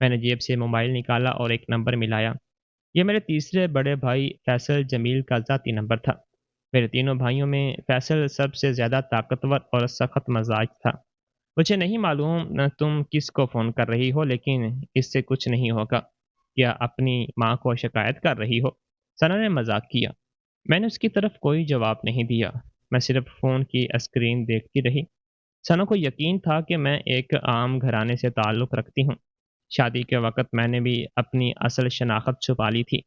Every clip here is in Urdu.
میں نے جیب سے موبائل نکالا اور ایک نمبر ملایا۔ یہ میرے تیسرے بڑے بھائی فیصل جمیل کا ذاتی نمبر تھا۔ میرے تینوں بھائیوں میں فیصل سب سے زیادہ طاقتور اور سخت مزاج تھا۔ مجھے نہیں معلوم نہ تم کس کو فون کر رہی ہو، لیکن اس سے کچھ نہیں ہوگا۔ کیا اپنی ماں کو شکایت کر رہی ہو؟ ثنا نے مذاق کیا۔ میں نے اس کی طرف کوئی جواب نہیں دیا۔ میں صرف فون کی اسکرین دیکھتی رہی۔ ثنا کو یقین تھا کہ میں ایک عام گھرانے سے تعلق رکھتی ہوں۔ شادی کے وقت میں نے بھی اپنی اصل شناخت چھپا لی تھی۔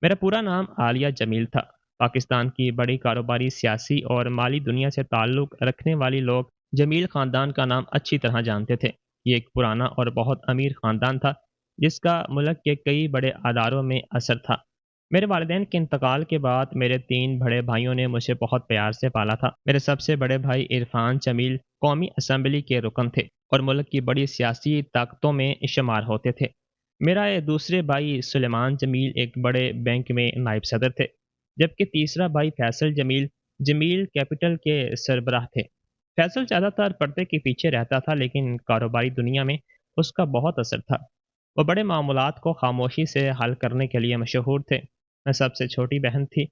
میرا پورا نام عالیہ جمیل تھا۔ پاکستان کی بڑی کاروباری، سیاسی اور مالی دنیا سے تعلق رکھنے والی لوگ جمیل خاندان کا نام اچھی طرح جانتے تھے۔ یہ ایک پرانا اور بہت امیر خاندان تھا جس کا ملک کے کئی بڑے اداروں میں اثر تھا۔ میرے والدین کے انتقال کے بعد میرے 3 بڑے بھائیوں نے مجھے بہت پیار سے پالا تھا۔ میرے سب سے بڑے بھائی عرفان جمیل قومی اسمبلی کے رکن تھے اور ملک کی بڑی سیاسی طاقتوں میں شمار ہوتے تھے۔ میرا یہ دوسرے بھائی سلیمان جمیل ایک بڑے بینک میں نائب صدر تھے، جبکہ تیسرا بھائی فیصل جمیل جمیل کیپٹل کے سربراہ تھے۔ فیصل زیادہ تر پردے کے پیچھے رہتا تھا، لیکن کاروباری دنیا میں اس کا بہت اثر تھا۔ وہ بڑے معاملات کو خاموشی سے حل کرنے کے لیے مشہور تھے۔ میں سب سے چھوٹی بہن تھی،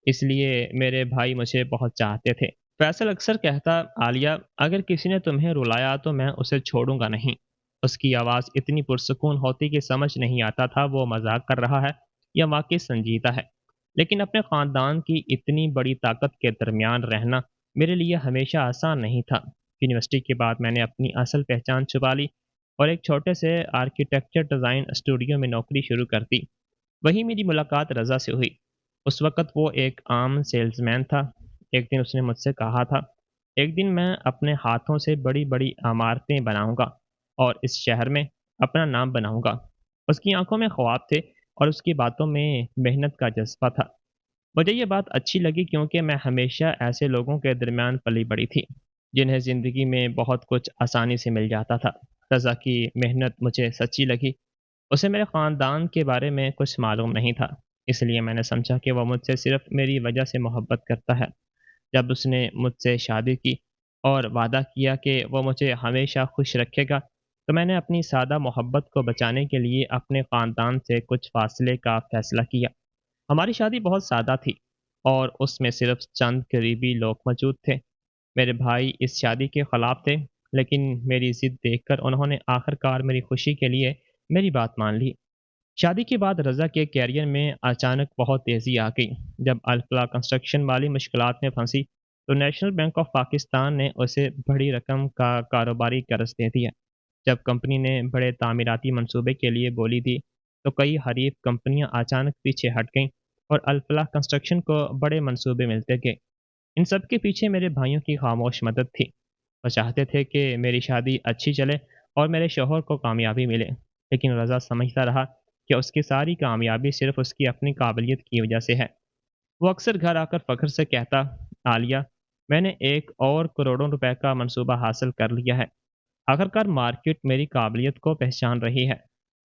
اس لیے میرے بھائی مجھے بہت چاہتے تھے۔ فیصل اکثر کہتا، عالیہ، اگر کسی نے تمہیں رلایا تو میں اسے چھوڑوں گا نہیں۔ اس کی آواز اتنی پرسکون ہوتی کہ سمجھ نہیں آتا تھا وہ مذاق کر رہا ہے یا واقعی سنجیدہ ہے۔ لیکن اپنے خاندان کی اتنی بڑی طاقت کے درمیان رہنا میرے لیے ہمیشہ آسان نہیں تھا۔ یونیورسٹی کے بعد میں نے اپنی اصل پہچان چھپا لی اور ایک چھوٹے سے آرکیٹیکچر ڈیزائن اسٹوڈیو میں نوکری شروع کر دی۔ وہی میری ملاقات رضا سے ہوئی۔ اس وقت وہ ایک عام سیلز مین تھا۔ ایک دن اس نے مجھ سے کہا تھا، ایک دن میں اپنے ہاتھوں سے بڑی بڑی عمارتیں بناؤں گا اور اس شہر میں اپنا نام بناؤں گا۔ اس کی آنکھوں میں خواب تھے اور اس کی باتوں میں محنت کا جذبہ تھا۔ مجھے یہ بات اچھی لگی کیونکہ میں ہمیشہ ایسے لوگوں کے درمیان پلی بڑی تھی جنہیں زندگی میں بہت کچھ آسانی سے مل جاتا تھا۔ رضا کی محنت مجھے سچی لگی۔ اسے میرے خاندان کے بارے میں کچھ معلوم نہیں تھا، اس لیے میں نے سمجھا کہ وہ مجھ سے صرف میری وجہ سے محبت کرتا ہے۔ جب اس نے مجھ سے شادی کی اور وعدہ کیا کہ وہ مجھے ہمیشہ خوش رکھے گا، تو میں نے اپنی سادہ محبت کو بچانے کے لیے اپنے خاندان سے کچھ فاصلے کا فیصلہ کیا۔ ہماری شادی بہت سادہ تھی اور اس میں صرف چند قریبی لوگ موجود تھے۔ میرے بھائی اس شادی کے خلاف تھے، لیکن میری ضد دیکھ کر انہوں نے آخر کار میری خوشی کے لیے میری بات مان لی۔ شادی کے بعد رضا کے کیریئر میں اچانک بہت تیزی آ گئی۔ جب الفلا کنسٹرکشن والی مشکلات میں پھنسی تو نیشنل بینک آف پاکستان نے اسے بڑی رقم کا کاروباری قرض دے دیا۔ جب کمپنی نے بڑے تعمیراتی منصوبے کے لیے بولی دی تو کئی حریف کمپنیاں اچانک پیچھے ہٹ گئیں اور الفلاح کنسٹرکشن کو بڑے منصوبے ملتے گئے۔ ان سب کے پیچھے میرے بھائیوں کی خاموش مدد تھی۔ وہ چاہتے تھے کہ میری شادی اچھی چلے اور میرے شوہر کو کامیابی ملے، لیکن رضا سمجھتا رہا کہ اس کی ساری کامیابی صرف اس کی اپنی قابلیت کی وجہ سے ہے۔ وہ اکثر گھر آ کر فخر سے کہتا، عالیہ، میں نے ایک اور کروڑوں روپے کا منصوبہ حاصل کر لیا ہے۔ آخرکار مارکیٹ میری قابلیت کو پہچان رہی ہے۔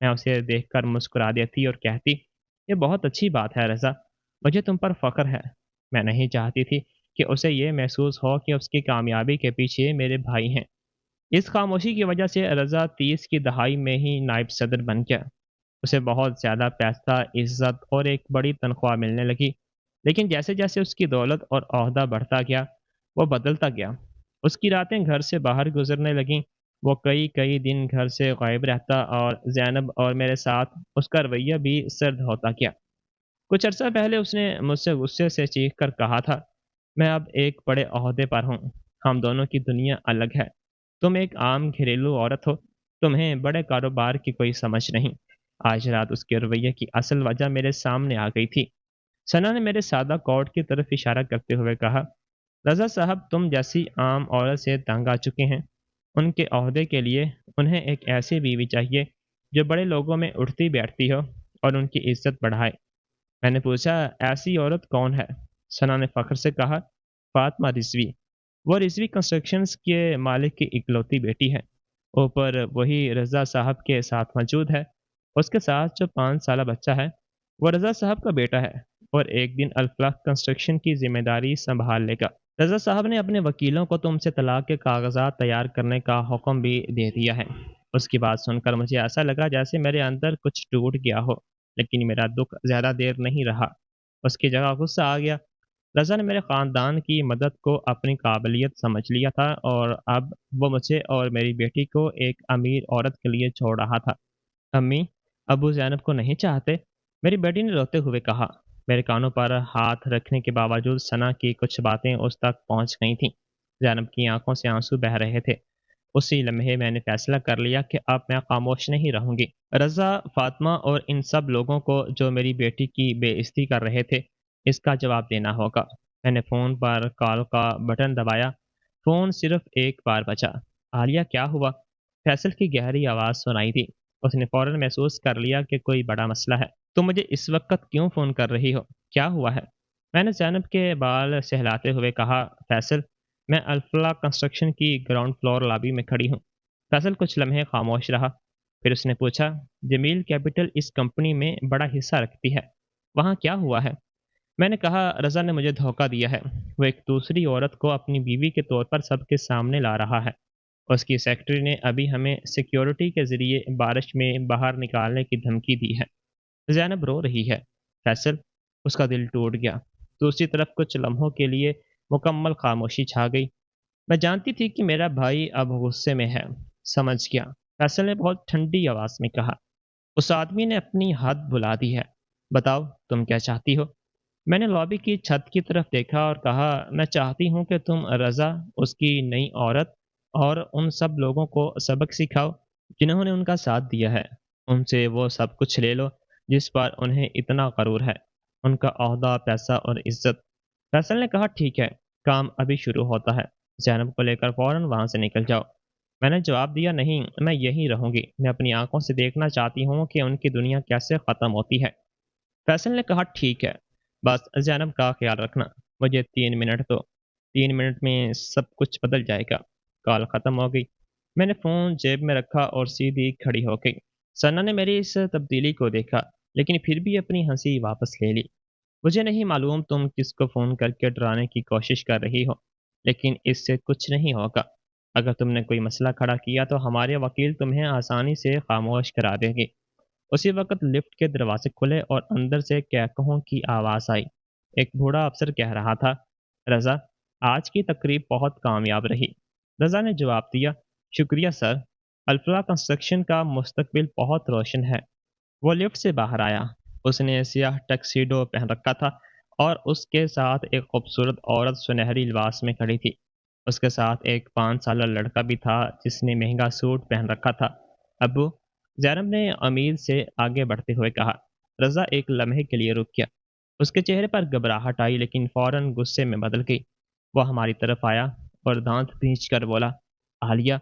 میں اسے دیکھ کر مسکرا دیتی اور کہتی، یہ بہت اچھی بات ہے رضا، مجھے تم پر فخر ہے۔ میں نہیں چاہتی تھی کہ اسے یہ محسوس ہو کہ اس کی کامیابی کے پیچھے میرے بھائی ہیں۔ اس خاموشی کی وجہ سے رضا 30 کی دہائی میں ہی نائب صدر بن گیا۔ اسے بہت زیادہ پیسہ، عزت اور ایک بڑی تنخواہ ملنے لگی، لیکن جیسے جیسے اس کی دولت اور عہدہ بڑھتا گیا، وہ بدلتا گیا۔ اس کی راتیں گھر سے باہر گزرنے لگیں۔ وہ کئی کئی دن گھر سے غائب رہتا اور زینب اور میرے ساتھ اس کا رویہ بھی سرد ہوتا گیا۔ کچھ عرصہ پہلے اس نے مجھ سے غصے سے چیخ کر کہا تھا، میں اب ایک بڑے عہدے پر ہوں، ہم دونوں کی دنیا الگ ہے۔ تم ایک عام گھریلو عورت ہو، تمہیں بڑے کاروبار کی کوئی سمجھ نہیں۔ آج رات اس کے رویے کی اصل وجہ میرے سامنے آ گئی تھی۔ ثنا نے میرے سادہ کوٹ کی طرف اشارہ کرتے ہوئے کہا، رضا صاحب تم جیسی عام عورت سے تنگ آ چکے ہیں۔ ان کے عہدے کے لیے انہیں ایک ایسی بیوی چاہیے جو بڑے لوگوں میں اٹھتی بیٹھتی ہو اور ان کی عزت بڑھائے۔ میں نے پوچھا، ایسی عورت کون ہے؟ ثنا نے فخر سے کہا، فاطمہ رضوی۔ وہ رضوی کنسٹرکشنز کے مالک کی اکلوتی بیٹی ہے۔ اوپر وہی رضا صاحب کے ساتھ موجود ہے۔ اس کے ساتھ جو 5 سالہ بچہ ہے وہ رضا صاحب کا بیٹا ہے اور ایک دن الفلاح کنسٹرکشن کی ذمہ داری سنبھال لے گا۔ رضا صاحب نے اپنے وکیلوں کو تم سے طلاق کے کاغذات تیار کرنے کا حکم بھی دے دیا ہے۔ اس کی بات سن کر مجھے ایسا لگا جیسے میرے اندر کچھ ٹوٹ گیا ہو، لیکن میرا دکھ زیادہ دیر نہیں رہا۔ اس کی جگہ غصہ آ گیا۔ رضا نے میرے خاندان کی مدد کو اپنی قابلیت سمجھ لیا تھا اور اب وہ مجھے اور میری بیٹی کو ایک امیر عورت کے لیے چھوڑ رہا تھا۔ امی، ابو زینب کو نہیں چاہتے؟ میری بیٹی نے روتے ہوئے کہا۔ میرے کانوں پر ہاتھ رکھنے کے باوجود ثنا کی کچھ باتیں اس تک پہنچ گئی تھیں۔ زینب کی آنکھوں سے آنسو بہہ رہے تھے۔ اسی لمحے میں نے فیصلہ کر لیا کہ اب میں خاموش نہیں رہوں گی۔ رضا، فاطمہ اور ان سب لوگوں کو جو میری بیٹی کی بے عزتی کر رہے تھے، اس کا جواب دینا ہوگا۔ میں نے فون پر کال کا بٹن دبایا۔ فون صرف ایک بار بجا۔ عالیہ، کیا ہوا؟ فیصل کی گہری آواز سنائی دی۔ اس نے فوراً محسوس کر لیا کہ کوئی بڑا مسئلہ ہے۔ تم مجھے اس وقت کیوں فون کر رہی ہو؟ کیا ہوا ہے؟ میں نے زینب کے بال سہلاتے ہوئے کہا، فیصل، میں الفلا کنسٹرکشن کی گراؤنڈ فلور لابی میں کھڑی ہوں۔ فیصل کچھ لمحے خاموش رہا، پھر اس نے پوچھا، جمیل کیپٹل اس کمپنی میں بڑا حصہ رکھتی ہے، وہاں کیا ہوا ہے؟ میں نے کہا، رضا نے مجھے دھوکہ دیا ہے۔ وہ ایک دوسری عورت کو اپنی بیوی کے طور پر سب کے سامنے لا رہا ہے۔ اس کی سیکرٹری نے ابھی ہمیں سیکیورٹی کے ذریعے بارش میں باہر نکالنے کی دھمکی دی ہے۔ زینب رو رہی ہے۔ فیصل، اس کا دل ٹوٹ گیا۔ دوسری طرف کچھ لمحوں کے لیے مکمل خاموشی چھا گئی۔ میں جانتی تھی کہ میرا بھائی اب غصے میں ہے۔ سمجھ گیا، فیصل نے بہت ٹھنڈی آواز میں کہا۔ اس آدمی نے اپنی حد بلا دی ہے۔ بتاؤ، تم کیا چاہتی ہو؟ میں نے لابی کی چھت کی طرف دیکھا اور کہا، میں چاہتی ہوں کہ تم رضا، اس کی نئی عورت اور ان سب لوگوں کو سبق سکھاؤ جنہوں نے ان کا ساتھ دیا ہے۔ ان سے وہ سب کچھ لے لو جس پر انہیں اتنا غرور ہے، ان کا عہدہ، پیسہ اور عزت۔ فیصل نے کہا، ٹھیک ہے، کام ابھی شروع ہوتا ہے۔ زینب کو لے کر فوراً وہاں سے نکل جاؤ۔ میں نے جواب دیا، نہیں، میں یہیں رہوں گی۔ میں اپنی آنکھوں سے دیکھنا چاہتی ہوں کہ ان کی دنیا کیسے ختم ہوتی ہے۔ فیصل نے کہا، ٹھیک ہے، بس زینب کا خیال رکھنا۔ مجھے 3 منٹ دو، 3 منٹ میں سب کچھ بدل جائے گا۔ کال ختم ہو گئی۔ میں نے فون جیب میں رکھا اور سیدھی کھڑی ہو گئی۔ ثنا نے میری اس تبدیلی کو دیکھا، لیکن پھر بھی اپنی ہنسی واپس لے لی۔ مجھے نہیں معلوم تم کس کو فون کر کے ڈرانے کی کوشش کر رہی ہو، لیکن اس سے کچھ نہیں ہوگا۔ اگر تم نے کوئی مسئلہ کھڑا کیا تو ہمارے وکیل تمہیں آسانی سے خاموش کرا دیں گے۔ اسی وقت لفٹ کے دروازے کھلے اور اندر سے کہکہوں کی آواز آئی۔ ایک بوڑھا افسر کہہ رہا تھا، رضا، آج کی تقریب بہت کامیاب رہی۔ رضا نے جواب دیا، شکریہ سر، الفلا کنسٹرکشن کا مستقبل بہت روشن ہے۔ وہ لفٹ سے باہر آیا۔ اس نے سیاہ ٹکسیڈو پہن رکھا تھا اور اس کے ساتھ ایک خوبصورت عورت سنہری لباس میں کھڑی تھی۔ اس کے ساتھ ایک 5 سالہ لڑکا بھی تھا جس نے مہنگا سوٹ پہن رکھا تھا۔ ابو، زینب نے امید سے آگے بڑھتے ہوئے کہا۔ رضا ایک لمحے کے لیے رک گیا۔ اس کے چہرے پر گھبراہٹ آئی لیکن فوراً غصے میں بدل گئی۔ وہ ہماری طرف آیا اور دانت بھینچ کر بولا، عالیہ،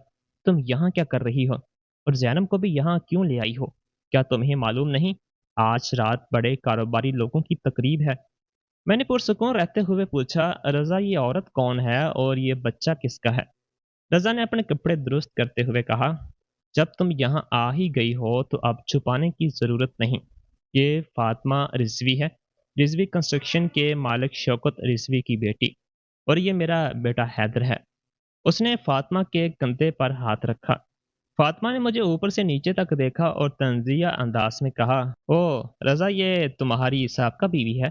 تم یہاں کیا کر رہی ہو؟ اور زینب کو بھی یہاں کیوں لے آئی ہو؟ کیا تمہیں معلوم نہیں آج رات بڑے کاروباری لوگوں کی تقریب ہے؟ میں نے پرسکون رہتے ہوئے پوچھا، رضا، یہ عورت کون ہے اور یہ بچہ کس کا ہے؟ رضا نے اپنے کپڑے درست کرتے ہوئے کہا، جب تم یہاں آ ہی گئی ہو تو اب چھپانے کی ضرورت نہیں۔ یہ فاطمہ رضوی ہے، رضوی کنسٹرکشن کے مالک شوکت رضوی کی بیٹی، اور یہ میرا بیٹا حیدر ہے۔ اس نے فاطمہ کے کندھے پر ہاتھ رکھا۔ فاطمہ نے مجھے اوپر سے نیچے تک دیکھا اور طنزیہ انداز میں کہا، او رضا، یہ تمہاری سابقہ بیوی ہے؟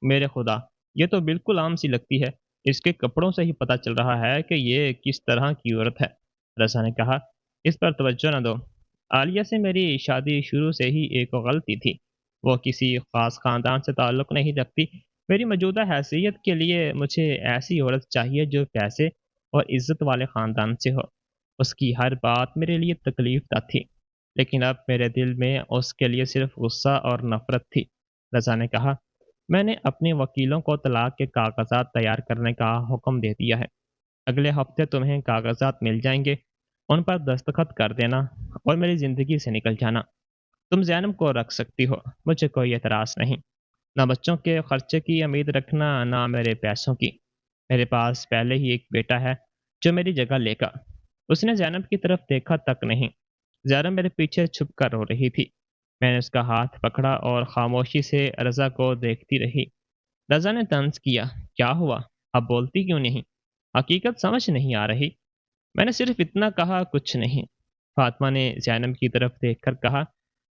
میرے خدا، یہ تو بالکل عام سی لگتی ہے۔ اس کے کپڑوں سے ہی پتہ چل رہا ہے کہ یہ کس طرح کی عورت ہے۔ رضا نے کہا، اس پر توجہ نہ دو۔ عالیہ سے میری شادی شروع سے ہی ایک غلطی تھی۔ وہ کسی خاص خاندان سے تعلق نہیں رکھتی۔ میری موجودہ حیثیت کے لیے مجھے ایسی عورت چاہیے جو پیسے اور عزت والے خاندان سے ہو۔ اس کی ہر بات میرے لیے تکلیف دہ تھی، لیکن اب میرے دل میں اس کے لیے صرف غصہ اور نفرت تھی۔ رضا نے کہا، میں نے اپنے وکیلوں کو طلاق کے کاغذات تیار کرنے کا حکم دے دیا ہے۔ اگلے ہفتے تمہیں کاغذات مل جائیں گے، ان پر دستخط کر دینا اور میری زندگی سے نکل جانا۔ تم زینب کو رکھ سکتی ہو، مجھے کوئی اعتراض نہیں۔ نہ بچوں کے خرچے کی امید رکھنا، نہ میرے پیسوں کی۔ میرے پاس پہلے ہی ایک بیٹا ہے جو میری جگہ لے گا۔ اس نے زینب کی طرف دیکھا تک نہیں۔ زینب میرے پیچھے چھپ کر رو رہی تھی۔ میں نے اس کا ہاتھ پکڑا اور خاموشی سے رضا کو دیکھتی رہی۔ رضا نے طنز کیا، کیا ہوا؟ اب بولتی کیوں نہیں؟ حقیقت سمجھ نہیں آ رہی؟ میں نے صرف اتنا کہا، کچھ نہیں۔ فاطمہ نے زینب کی طرف دیکھ کر کہا،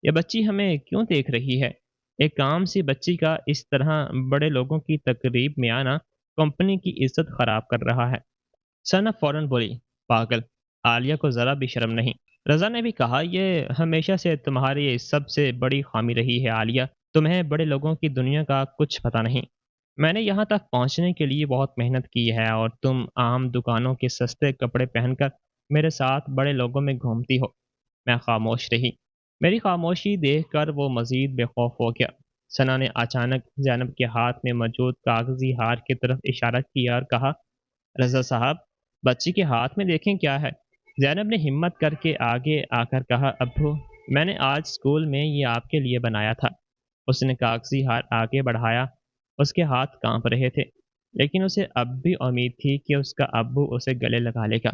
یہ بچی ہمیں کیوں دیکھ رہی ہے؟ ایک عام سی بچی کا اس طرح بڑے لوگوں کی تقریب میں آنا کمپنی کی عزت خراب کر رہا ہے۔ ثنا فوراً بولی، پاگل، عالیہ کو ذرا بھی شرم نہیں۔ رضا نے بھی کہا، یہ ہمیشہ سے تمہاری سب سے بڑی خامی رہی ہے عالیہ، تمہیں بڑے لوگوں کی دنیا کا کچھ پتہ نہیں۔ میں نے یہاں تک پہنچنے کے لیے بہت محنت کی ہے اور تم عام دکانوں کے سستے کپڑے پہن کر میرے ساتھ بڑے لوگوں میں گھومتی ہو۔ میں خاموش رہی۔ میری خاموشی دیکھ کر وہ مزید بے خوف ہو گیا۔ ثنا نے اچانک زینب کے ہاتھ میں موجود کاغذی ہار کی طرف اشارہ کیا اور کہا، رضا صاحب، بچی کے ہاتھ میں دیکھیں کیا ہے؟ زینب نے ہمت کر کے آگے آ کر کہا، ابو، میں نے آج اسکول میں یہ آپ کے لیے بنایا تھا۔ اس نے کاغذی ہار آگے بڑھایا۔ اس کے ہاتھ کانپ رہے تھے، لیکن اسے اب بھی امید تھی کہ اس کا ابو اسے گلے لگا لے گا۔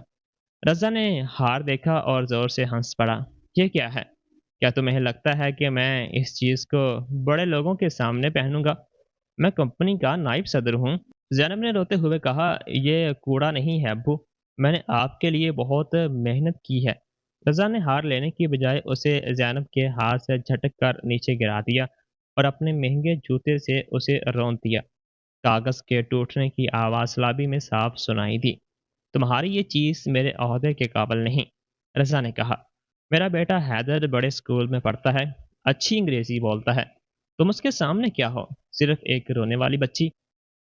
رضا نے ہار دیکھا اور زور سے ہنس پڑا۔ یہ کیا ہے؟ کیا تمہیں لگتا ہے کہ میں اس چیز کو بڑے لوگوں کے سامنے پہنوں گا؟ میں کمپنی کا نائب صدر ہوں۔ زینب نے روتے ہوئے کہا، یہ کوڑا نہیں ہے ابو، میں نے آپ کے لیے بہت محنت کی ہے۔ رضا نے ہار لینے کی بجائے اسے زینب کے ہاتھ سے جھٹک کر نیچے گرا دیا اور اپنے مہنگے جوتے سے اسے روند دیا۔ کاغذ کے ٹوٹنے کی آواز لابی میں صاف سنائی دی۔ تمہاری یہ چیز میرے عہدے کے قابل نہیں، رضا نے کہا۔ میرا بیٹا حیدر بڑے اسکول میں پڑھتا ہے، اچھی انگریزی بولتا ہے، تم اس کے سامنے کیا ہو؟ صرف ایک رونے والی بچی۔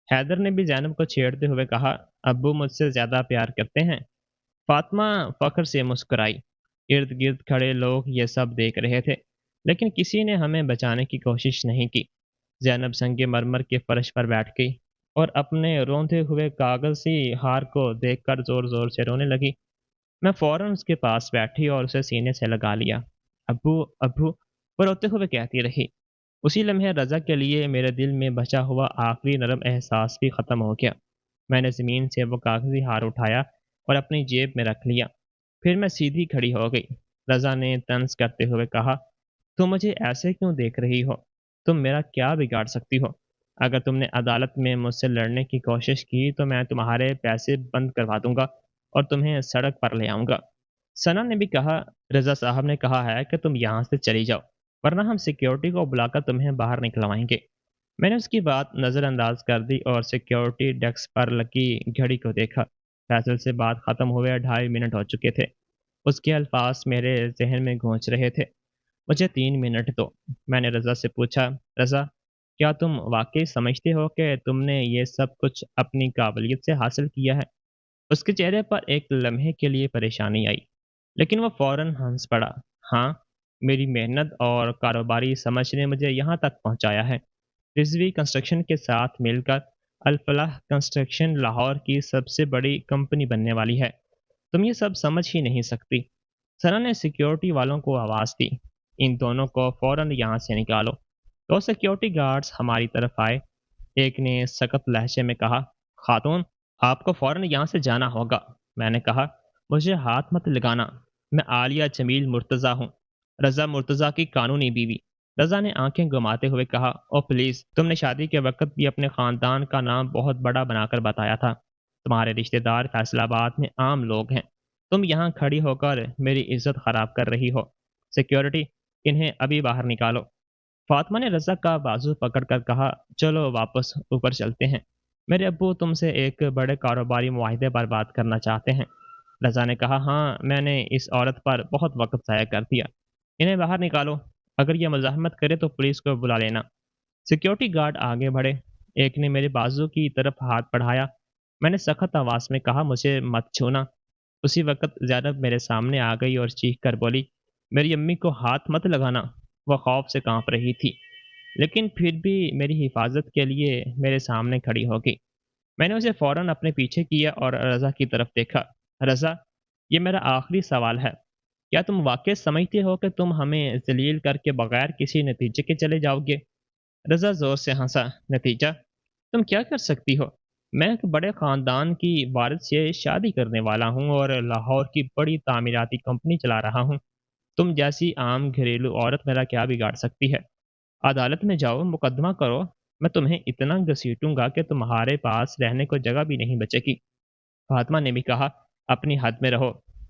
حیدر نے بھی زینب کو چھیڑتے ہوئے کہا، ابو مجھ سے زیادہ پیار کرتے ہیں۔ فاطمہ فخر سے مسکرائی۔ ارد گرد کھڑے لوگ یہ سب دیکھ رہے تھے، لیکن کسی نے ہمیں بچانے کی کوشش نہیں کی۔ زینب سنگ مرمر کے فرش پر بیٹھ گئی اور اپنے روندے ہوئے کاغذی ہار کو دیکھ کر زور زور سے رونے لگی۔ میں فوراً اس کے پاس بیٹھی اور اسے سینے سے لگا لیا۔ ابو، ابو، وہ روتے ہوئے کہتی رہی۔ اسی لمحے رضا کے لیے میرے دل میں بچا ہوا آخری نرم احساس بھی ختم ہو گیا۔ میں نے زمین سے وہ کاغذی ہار اٹھایا اور اپنی جیب میں رکھ لیا۔ پھر میں سیدھی کھڑی ہو گئی۔ رضا نے طنز کرتے ہوئے کہا، تم مجھے ایسے کیوں دیکھ رہی ہو؟ تم میرا کیا بگاڑ سکتی ہو؟ اگر تم نے عدالت میں مجھ سے لڑنے کی کوشش کی تو میں تمہارے پیسے بند کروا دوں گا اور تمہیں سڑک پر لے آؤں گا۔ ثنا نے بھی کہا، رضا صاحب نے کہا ہے کہ تم یہاں سے چلی جاؤ، ورنہ ہم سیکیورٹی کو بلا کر تمہیں باہر نکلوائیں گے۔ میں نے اس کی بات نظر انداز کر دی اور سیکیورٹی ڈیسک پر لگی گھڑی کو دیکھا۔ فیصل سے بات ختم ہوئے 2.5 منٹ ہو چکے تھے۔ اس کے الفاظ میرے ذہن میں گونج رہے تھے۔ مجھے 3 منٹ دو، میں نے رضا سے پوچھا۔ رضا، کیا تم واقعی سمجھتے ہو کہ تم نے یہ سب کچھ اپنی قابلیت سے حاصل کیا ہے؟ اس کے چہرے پر ایک لمحے کے لیے پریشانی آئی، لیکن وہ فوراً ہنس پڑا۔ ہاں، میری محنت اور کاروباری سمجھ نے مجھے یہاں تک پہنچایا ہے۔ رضوی کنسٹرکشن کے ساتھ مل کر الفلاح کنسٹرکشن لاہور کی سب سے بڑی کمپنی بننے والی ہے۔ تم یہ سب سمجھ ہی نہیں سکتی۔ ثنا نے سیکیورٹی والوں کو آواز دی، ان دونوں کو فوراً یہاں سے نکالو۔ دو سیکیورٹی گارڈز ہماری طرف آئے۔ ایک نے سخت لہجے میں کہا، خاتون، آپ کو فوراً یہاں سے جانا ہوگا۔ میں نے کہا، مجھے ہاتھ مت لگانا، میں عالیہ جمیل مرتضیٰ ہوں، رضا مرتضیٰ کی قانونی بیوی۔ رضا نے آنکھیں گھماتے ہوئے کہا، او پلیز، تم نے شادی کے وقت بھی اپنے خاندان کا نام بہت بڑا بنا کر بتایا تھا۔ تمہارے رشتہ دار فیصل آباد میں عام لوگ ہیں، تم یہاں کھڑی ہو کر میری عزت خراب کر رہی ہو۔ سیکیورٹی، انہیں ابھی باہر نکالو۔ فاطمہ نے رضا کا بازو پکڑ کر کہا، چلو واپس اوپر چلتے ہیں، میرے ابو تم سے ایک بڑے کاروباری معاہدے پر بات کرنا چاہتے ہیں۔ رضا نے کہا، ہاں، میں نے اس عورت پر بہت وقت ضائع کر دیا، انہیں باہر نکالو، اگر یہ مزاحمت کرے تو پولیس کو بلا لینا۔ سیکیورٹی گارڈ آگے بڑھے۔ ایک نے میرے بازو کی طرف ہاتھ بڑھایا۔ میں نے سخت آواز میں کہا، مجھے مت چھونا۔ اسی وقت زینب میرے سامنے آ گئی اور چیخ کر بولی، میری امی کو ہاتھ مت لگانا۔ وہ خوف سے کانپ رہی تھی، لیکن پھر بھی میری حفاظت کے لیے میرے سامنے کھڑی ہو گئی۔ میں نے اسے فوراً اپنے پیچھے کیا اور رضا کی طرف دیکھا۔ رضا، یہ میرا آخری سوال ہے، کیا تم واقعی سمجھتے ہو کہ تم ہمیں ذلیل کر کے بغیر کسی نتیجے کے چلے جاؤ گے؟ رضا زور سے ہنسا، نتیجہ؟ تم کیا کر سکتی ہو؟ میں ایک بڑے خاندان کی وارث سے شادی کرنے والا ہوں اور لاہور کی بڑی تعمیراتی کمپنی چلا رہا ہوں۔ تم جیسی عام گھریلو عورت میرا کیا بگاڑ سکتی ہے؟ عدالت میں جاؤ، مقدمہ کرو، میں تمہیں اتنا گھسیٹوں گا کہ تمہارے پاس رہنے کو جگہ بھی نہیں بچے گی۔ فاطمہ نے بھی کہا، اپنی حد میں رہو،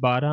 12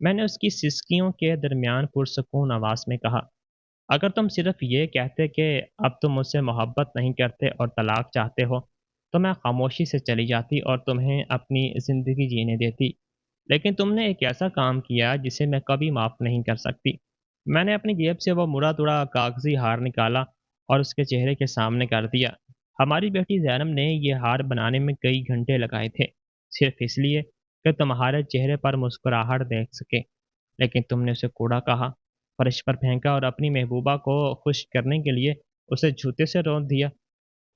میں نے اس کی سسکیوں کے درمیان پرسکون آواز میں کہا، اگر تم صرف یہ کہتے کہ اب تم مجھ سے محبت نہیں کرتے اور طلاق چاہتے ہو تو میں خاموشی سے چلی جاتی اور تمہیں اپنی زندگی جینے دیتی، لیکن تم نے ایک ایسا کام کیا جسے میں کبھی معاف نہیں کر سکتی۔ میں نے اپنی جیب سے وہ مڑا توڑا کاغذی ہار نکالا اور اس کے چہرے کے سامنے کر دیا۔ ہماری بیٹی زینب نے یہ ہار بنانے میں کئی گھنٹے لگائے تھے، صرف اس لیے کہ تمہارے چہرے پر مسکراہٹ دیکھ سکے، لیکن تم نے اسے کوڑا کہا، فرش پر پھینکا اور اپنی محبوبہ کو خوش کرنے کے لیے اسے جوتے سے رونت دیا۔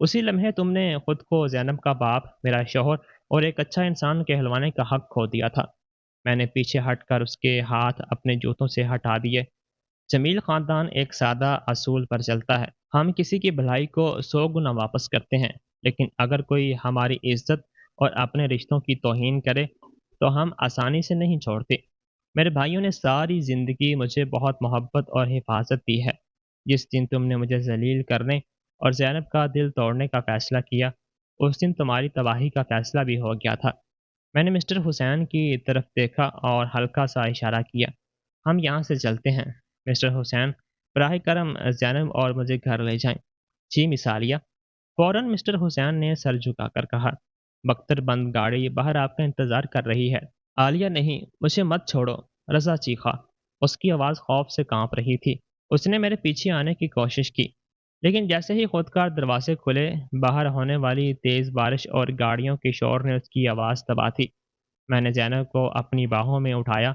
اسی لمحے تم نے خود کو زینب کا باپ، میرا شوہر اور ایک اچھا انسان کہلوانے کا حق کھو دیا تھا۔ میں نے پیچھے ہٹ کر اس کے ہاتھ اپنے جوتوں سے ہٹا دیے۔ جمیل خاندان ایک سادہ اصول پر چلتا ہے، ہم کسی کی بھلائی کو 100 گنا واپس کرتے ہیں، لیکن اگر کوئی ہماری عزت اور اپنے رشتوں کی توہین کرے تو ہم آسانی سے نہیں چھوڑتے۔ میرے بھائیوں نے ساری زندگی مجھے بہت محبت اور حفاظت دی ہے۔ جس دن تم نے مجھے ذلیل کرنے اور زینب کا دل توڑنے کا فیصلہ کیا، اس دن تمہاری تباہی کا فیصلہ بھی ہو گیا تھا۔ میں نے مسٹر حسین کی طرف دیکھا اور ہلکا سا اشارہ کیا، ہم یہاں سے چلتے ہیں مسٹر حسین، براہ کرم زینب اور مجھے گھر لے جائیں۔ جی مثالیہ، فوراً مسٹر حسین نے سر جھکا کر کہا، بختر بند گاڑی باہر آپ کا انتظار کر رہی ہے۔ عالیہ نہیں، مجھے مت چھوڑو، رضا چیخا۔ اس کی آواز خوف سے کانپ رہی تھی۔ اس نے میرے پیچھے آنے کی کوشش کی، لیکن جیسے ہی خودکار دروازے کھلے، باہر ہونے والی تیز بارش اور گاڑیوں کے شور نے اس کی آواز دبا دی۔ میں نے زینب کو اپنی باہوں میں اٹھایا،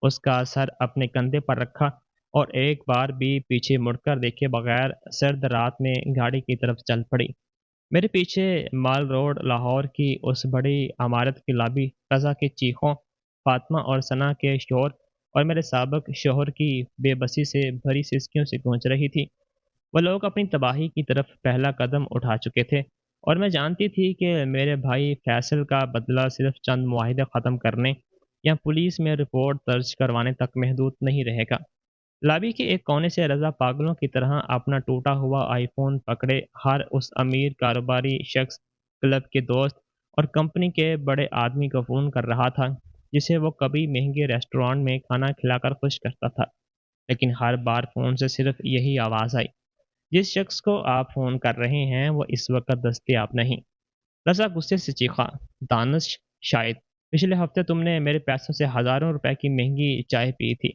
اس کا سر اپنے کندھے پر رکھا اور ایک بار بھی پیچھے مڑ کر دیکھے بغیر سرد رات میں گاڑی کی طرف چل پڑی۔ میرے پیچھے مال روڈ لاہور کی اس بڑی عمارت کی لابی رضا کی چیخوں، فاطمہ اور ثنا کے شور اور میرے سابق شوہر کی بے بسی سے بھری سسکیوں سے گونج رہی تھی۔ وہ لوگ اپنی تباہی کی طرف پہلا قدم اٹھا چکے تھے اور میں جانتی تھی کہ میرے بھائی فیصل کا بدلہ صرف چند معاہدے ختم کرنے یا پولیس میں رپورٹ درج کروانے تک محدود نہیں رہے گا۔ لابی کے ایک کونے سے رضا پاگلوں کی طرح اپنا ٹوٹا ہوا آئی فون پکڑے ہر اس امیر کاروباری شخص، کلب کے دوست اور کمپنی کے بڑے آدمی کو فون کر رہا تھا جسے وہ کبھی مہنگے ریسٹورانٹ میں کھانا کھلا کر خوش کرتا تھا، لیکن ہر بار فون سے صرف یہی آواز آئی، جس شخص کو آپ فون کر رہے ہیں وہ اس وقت دستیاب نہیں۔ رضا غصے سے چیخا، دانش، شاید پچھلے ہفتے تم نے میرے پیسوں سے ہزاروں روپے کی مہنگی چائے پی تھی،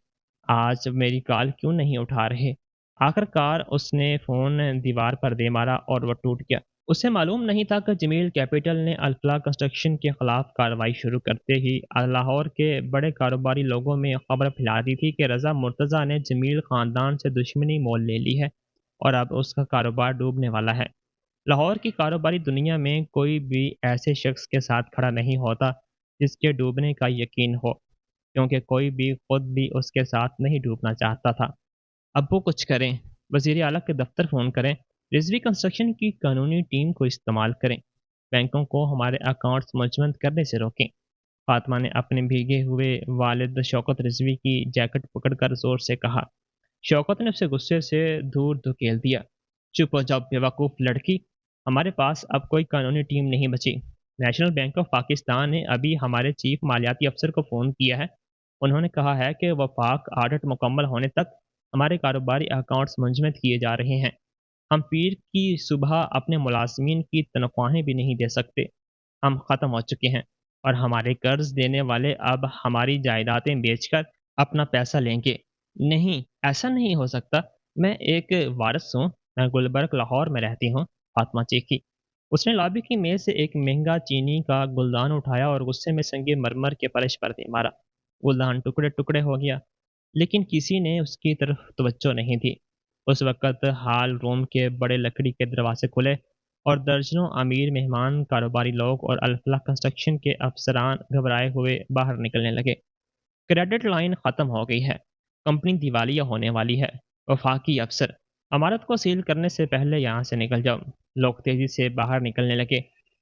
آج میری کال کیوں نہیں اٹھا رہے؟ آخر کار اس نے فون دیوار پر دے مارا اور وہ ٹوٹ گیا۔ اسے معلوم نہیں تھا کہ جمیل کیپٹل نے الفلاح کنسٹرکشن کے خلاف کارروائی شروع کرتے ہی لاہور کے بڑے کاروباری لوگوں میں خبر پھیلا دی تھی کہ رضا مرتضیٰ نے جمیل خاندان سے دشمنی مول لے لی ہے اور اب اس کا کاروبار ڈوبنے والا ہے۔ لاہور کی کاروباری دنیا میں کوئی بھی ایسے شخص کے ساتھ کھڑا نہیں ہوتا جس کے ڈوبنے کا یقین ہو، کیونکہ کوئی بھی خود بھی اس کے ساتھ نہیں ڈوبنا چاہتا تھا۔ اب وہ کچھ کریں، وزیر اعلیٰ کے دفتر فون کریں، رضوی کنسٹرکشن کی قانونی ٹیم کو استعمال کریں، بینکوں کو ہمارے اکاؤنٹس منجمد کرنے سے روکیں۔ فاطمہ نے اپنے بھیگے ہوئے والد شوکت رضوی کی جیکٹ پکڑ کر زور سے کہا۔ شوکت نے اسے غصے سے دور دھکیل دیا۔ چپ ہو جاؤ بیوقوف لڑکی، ہمارے پاس اب کوئی قانونی ٹیم نہیں بچی۔ نیشنل بینک آف پاکستان نے ابھی ہمارے چیف مالیاتی افسر کو فون کیا ہے، انہوں نے کہا ہے کہ وفاق آڈٹ مکمل ہونے تک ہمارے کاروباری اکاؤنٹس منجمد کیے جا رہے ہیں۔ ہم پیر کی صبح اپنے ملازمین کی تنخواہیں بھی نہیں دے سکتے۔ ہم ختم ہو چکے ہیں اور ہمارے قرض دینے والے اب ہماری جائیدادیں بیچ کر اپنا پیسہ لیں گے۔ نہیں، ایسا نہیں ہو سکتا، میں ایک وارث ہوں، میں گلبرگ لاہور میں رہتی ہوں، فاطمہ چیخی۔ اس نے لابی کی میز سے ایک مہنگا چینی کا گلدان اٹھایا اور غصے میں سنگ مرمر کے فرش پر دے مارا۔ گلدان ٹکڑے ٹکڑے ہو گیا، لیکن کسی نے اس کی طرف توجہ نہیں دی۔ اس وقت ہال روم کے بڑے لکڑی کے دروازے کھلے اور درجنوں امیر مہمان، کاروباری لوگ اور الفلاح کنسٹرکشن کے افسران گھبرائے ہوئے باہر نکلنے لگے۔ کریڈٹ لائن ختم ہو گئی ہے، کمپنی دیوالیہ ہونے والی ہے، وفاقی افسر عمارت کو سیل کرنے سے پہلے یہاں سے نکل جاؤ۔ لوگ تیزی سے باہر نکلنے لگے۔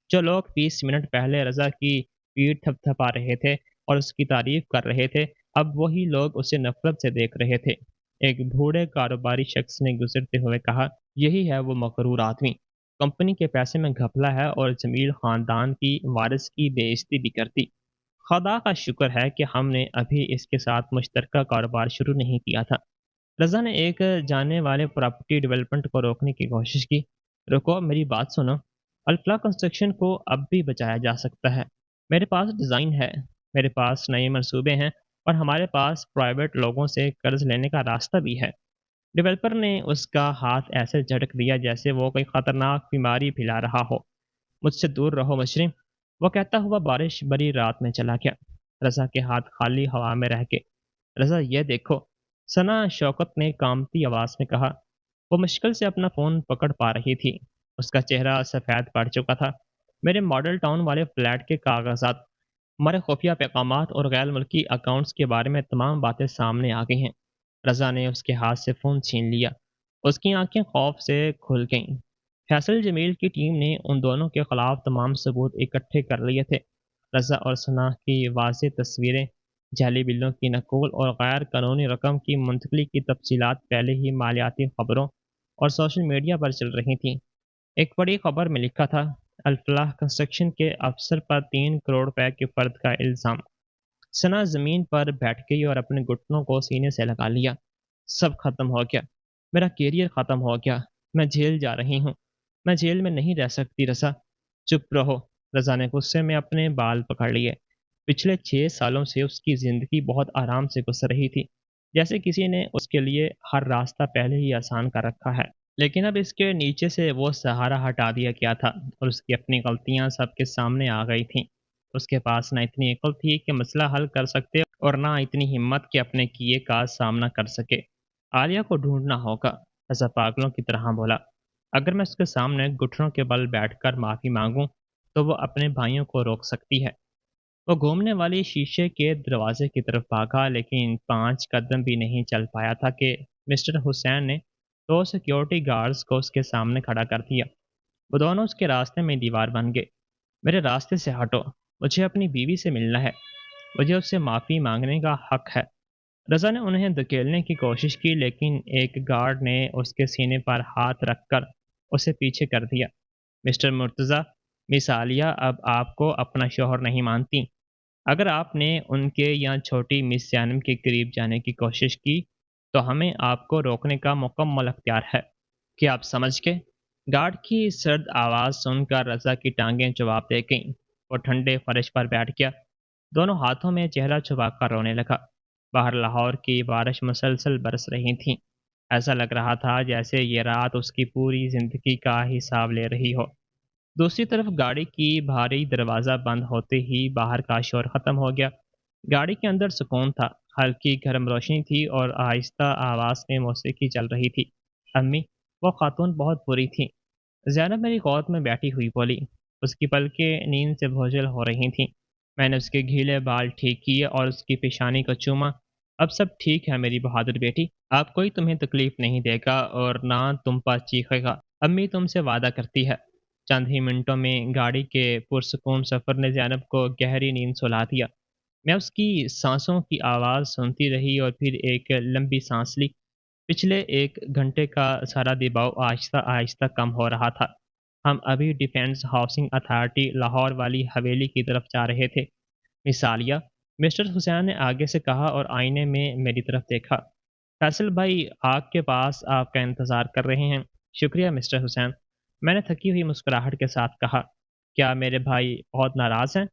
جو لوگ 20 منٹ پہلے رضا کی پیٹھ تھپ تھپا رہے تھے اور اس کی تعریف کر رہے تھے، اب وہی لوگ اسے نفرت سے دیکھ رہے تھے۔ ایک بوڑھے کاروباری شخص نے گزرتے ہوئے کہا، یہی ہے وہ مغرور آدمی، کمپنی کے پیسے میں گھپلا ہے اور جمیل خاندان کی وارث کی بے عزتی بھی کرتی۔ خدا کا شکر ہے کہ ہم نے ابھی اس کے ساتھ مشترکہ کاروبار شروع نہیں کیا تھا۔ رضا نے ایک جانے والے پراپرٹی ڈیولپمنٹ کو روکنے کی کوشش کی۔ رکو، میری بات سنو۔ الفلاح کنسٹرکشن کو اب بھی بچایا جا سکتا ہے۔ میرے پاس ڈیزائن ہے، میرے پاس نئے منصوبے ہیں، اور ہمارے پاس پرائیویٹ لوگوں سے قرض لینے کا راستہ بھی ہے۔ ڈیولپر نے اس کا ہاتھ ایسے جھٹک دیا جیسے وہ کوئی خطرناک بیماری پھیلا رہا ہو۔ مجھ سے دور رہو مجرم، وہ کہتا ہوا بارش بری رات میں چلا گیا، رضا کے ہاتھ خالی ہوا میں رہ گئے۔ رضا یہ دیکھو، ثنا شوکت نے کامتی آواز میں کہا۔ وہ مشکل سے اپنا فون پکڑ پا رہی تھی، اس کا چہرہ سفید پڑ چکا تھا۔ میرے ماڈل ٹاؤن والے فلیٹ کے کاغذات، ہمارے خفیہ پیغامات اور غیر ملکی اکاؤنٹس کے بارے میں تمام باتیں سامنے آ گئی ہیں۔ رضا نے اس کے ہاتھ سے فون چھین لیا، اس کی آنکھیں خوف سے کھل گئیں۔ فیصل جمیل کی ٹیم نے ان دونوں کے خلاف تمام ثبوت اکٹھے کر لیے تھے۔ رضا اور ثنا کی واضح تصویریں، جعلی بلوں کی نقول اور غیر قانونی رقم کی منتقلی کی تفصیلات پہلے ہی مالیاتی خبروں اور سوشل میڈیا پر چل رہی تھیں۔ ایک بڑی خبر میں لکھا تھا، الفلاح کنسٹرکشن کے افسر پر 3 کروڑ روپے کے فرد کا الزام۔ ثنا زمین پر بیٹھ گئی اور اپنے گھٹنوں کو سینے سے لگا لیا۔ سب ختم ہو گیا، میرا کیریئر ختم ہو گیا، میں جیل جا رہی ہوں، میں جیل میں نہیں رہ سکتی رضا۔ چپ رہو، رضا نے غصے میں اپنے بال پکڑ لیے۔ پچھلے 6 سالوں سے اس کی زندگی بہت آرام سے گزر رہی تھی، جیسے کسی نے اس کے لیے ہر راستہ پہلے ہی آسان کر رکھا ہے۔ لیکن اب اس کے نیچے سے وہ سہارا ہٹا دیا گیا تھا، اور اس کی اپنی غلطیاں سب کے سامنے آ گئی تھیں۔ اس کے پاس نہ اتنی عقل تھی کہ مسئلہ حل کر سکتے، اور نہ اتنی ہمت کہ اپنے کیے کا سامنا کر سکے۔ عالیہ کو ڈھونڈنا ہوگا، ایسا پاگلوں کی طرح بولا۔ اگر میں اس کے سامنے گھٹنوں کے بل بیٹھ کر معافی مانگوں تو وہ اپنے بھائیوں کو روک سکتی ہے۔ وہ گھومنے والی شیشے کے دروازے کی طرف بھاگا، لیکن 5 قدم بھی نہیں چل پایا تھا کہ مسٹر حسین نے 2 سیکیورٹی گارڈز کو اس کے سامنے کھڑا کر دیا۔ وہ دونوں اس کے راستے میں دیوار بن گئے۔ میرے راستے سے ہٹو، مجھے اپنی بیوی سے ملنا ہے، مجھے اس سے معافی مانگنے کا حق ہے۔ رضا نے انہیں دھکیلنے کی کوشش کی، لیکن ایک گارڈ نے اس کے سینے پر ہاتھ رکھ کر اسے پیچھے کر دیا۔ مسٹر مرتضی، مس عالیہ اب آپ کو اپنا شوہر نہیں مانتی۔ اگر آپ نے ان کے یا چھوٹی مس جانم کے قریب جانے کی کوشش کی تو ہمیں آپ کو روکنے کا مکمل اختیار ہے۔ کیا آپ سمجھ گئے؟ گارڈ کی سرد آواز سن کر رضا کی ٹانگیں جواب دے گئیں۔ وہ ٹھنڈے فرش پر بیٹھ گیا، دونوں ہاتھوں میں چہرہ چھپا کر رونے لگا۔ باہر لاہور کی بارش مسلسل برس رہی تھی۔ ایسا لگ رہا تھا جیسے یہ رات اس کی پوری زندگی کا حساب لے رہی ہو۔ دوسری طرف گاڑی کی بھاری دروازہ بند ہوتے ہی باہر کا شور ختم ہو گیا۔ گاڑی کے اندر سکون تھا، ہلکی گرم روشنی تھی اور آہستہ آواز میں موسیقی چل رہی تھی۔ امی، وہ خاتون بہت بری تھی، زینب میری گود میں بیٹھی ہوئی بولی۔ اس کی پلکیں نیند سے بھوجل ہو رہی تھیں۔ میں نے اس کے گھیلے بال ٹھیک کیے اور اس کی پیشانی کو چوما۔ اب سب ٹھیک ہے میری بہادر بیٹی، آپ کوئی تمہیں تکلیف نہیں دے گا اور نہ تم پر چیخے گا، امی تم سے وعدہ کرتی ہے۔ چند ہی منٹوں میں گاڑی کے پرسکون سفر نے زینب کو گہری نیند سلا دیا۔ میں اس کی سانسوں کی آواز سنتی رہی اور پھر ایک لمبی سانس لی۔ پچھلے 1 گھنٹے کا سارا دباؤ آہستہ آہستہ کم ہو رہا تھا۔ ہم ابھی ڈیفینس ہاؤسنگ اتھارٹی لاہور والی حویلی کی طرف جا رہے تھے۔ مثالیہ، مسٹر حسین نے آگے سے کہا اور آئینے میں میری طرف دیکھا۔ فیصل بھائی آگ کے پاس آپ کا انتظار کر رہے ہیں۔ شکریہ مسٹر حسین، میں نے تھکی ہوئی مسکراہٹ کے ساتھ کہا۔ کیا میرے بھائی بہت ناراض ہیں؟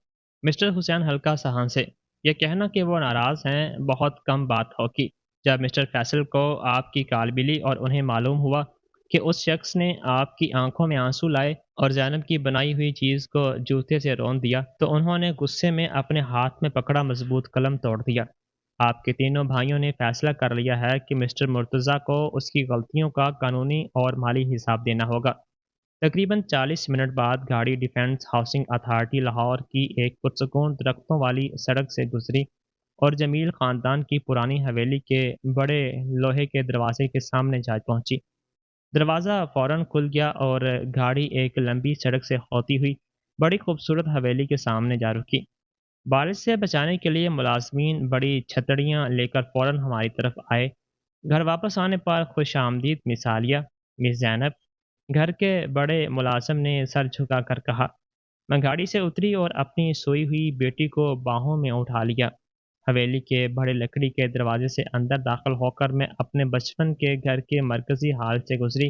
مسٹر حسین ہلکا سا ہنسے۔ یہ کہنا کہ وہ ناراض ہیں بہت کم بات ہوگی۔ جب مسٹر فیصل کو آپ کی کال ملی اور انہیں معلوم ہوا کہ اس شخص نے آپ کی آنکھوں میں آنسو لائے اور زینب کی بنائی ہوئی چیز کو جوتے سے رون دیا تو انہوں نے غصے میں اپنے ہاتھ میں پکڑا مضبوط قلم توڑ دیا۔ آپ کے تینوں بھائیوں نے فیصلہ کر لیا ہے کہ مسٹر مرتضی کو اس کی غلطیوں کا قانونی اور مالی حساب دینا ہوگا۔ تقریباً 40 منٹ بعد گاڑی ڈیفینس ہاؤسنگ اتھارٹی لاہور کی ایک پرسکون درختوں والی سڑک سے گزری اور جمیل خاندان کی پرانی حویلی کے بڑے لوہے کے دروازے کے سامنے جا پہنچی۔ دروازہ فوراً کھل گیا اور گاڑی ایک لمبی سڑک سے ہوتی ہوئی بڑی خوبصورت حویلی کے سامنے جا رکی۔ بارش سے بچانے کے لیے ملازمین بڑی چھتریاں لے کر فوراً ہماری طرف آئے۔ گھر واپس آنے پر خوش آمدید مس عالیہ، مس زینب، گھر کے بڑے ملازم نے سر جھکا کر کہا۔ میں گاڑی سے اتری اور اپنی سوئی ہوئی بیٹی کو باہوں میں اٹھا لیا۔ حویلی کے بڑے لکڑی کے دروازے سے اندر داخل ہو کر میں اپنے بچپن کے گھر کے مرکزی ہال سے گزری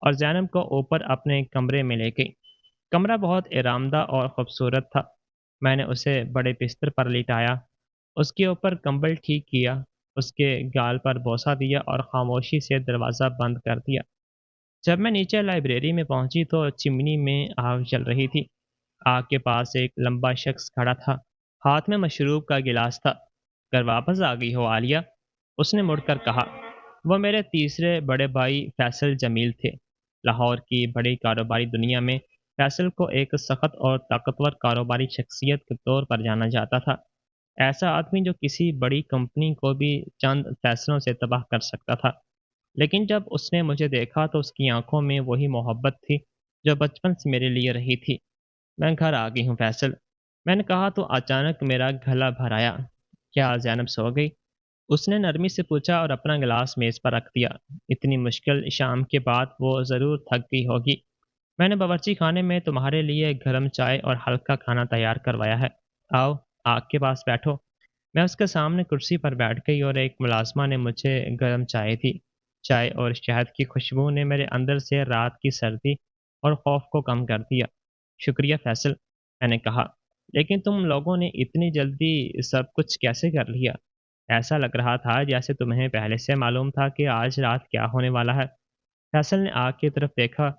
اور زینب کو اوپر اپنے کمرے میں لے گئی۔ کمرہ بہت آرام دہ اور خوبصورت تھا۔ میں نے اسے بڑے بستر پر لٹایا، اس کے اوپر کمبل ٹھیک کیا، اس کے گال پر بوسہ دیا اور خاموشی سے دروازہ بند کر دیا۔ جب میں نیچے لائبریری میں پہنچی تو چمنی میں آگ جل رہی تھی۔ آگ کے پاس ایک لمبا شخص کھڑا تھا، ہاتھ میں مشروب کا گلاس تھا۔ گھر واپس آ گئی ہو عالیہ؟ اس نے مڑ کر کہا۔ وہ میرے تیسرے بڑے بھائی فیصل جمیل تھے۔ لاہور کی بڑی کاروباری دنیا میں فیصل کو ایک سخت اور طاقتور کاروباری شخصیت کے طور پر جانا جاتا تھا۔ ایسا آدمی جو کسی بڑی کمپنی کو بھی چند فیصلوں سے تباہ کر سکتا تھا۔ لیکن جب اس نے مجھے دیکھا تو اس کی آنکھوں میں وہی محبت تھی جو بچپن سے میرے لیے رہی تھی۔ میں گھر آ گئی ہوں فیصل، میں نے کہا تو اچانک میرا گلا بھر آیا۔ کیا زینب سو گئی؟ اس نے نرمی سے پوچھا اور اپنا گلاس میز پر رکھ دیا۔ اتنی مشکل شام کے بعد وہ ضرور تھک گئی ہوگی۔ میں نے باورچی خانے میں تمہارے لیے گرم چائے اور ہلکا کھانا تیار کروایا ہے، آؤ آگ کے پاس بیٹھو۔ میں اس کے سامنے کرسی پر بیٹھ گئی اور ایک ملازمہ نے مجھے گرم چائے دی۔ چائے اور شہد کی خوشبو نے میرے اندر سے رات کی سردی اور خوف کو کم کر دیا۔ شکریہ فیصل، میں نے کہا، لیکن تم لوگوں نے اتنی جلدی سب کچھ کیسے کر لیا؟ ایسا لگ رہا تھا جیسے تمہیں پہلے سے معلوم تھا کہ آج رات کیا ہونے والا ہے۔ فیصل نے آگ کی طرف دیکھا،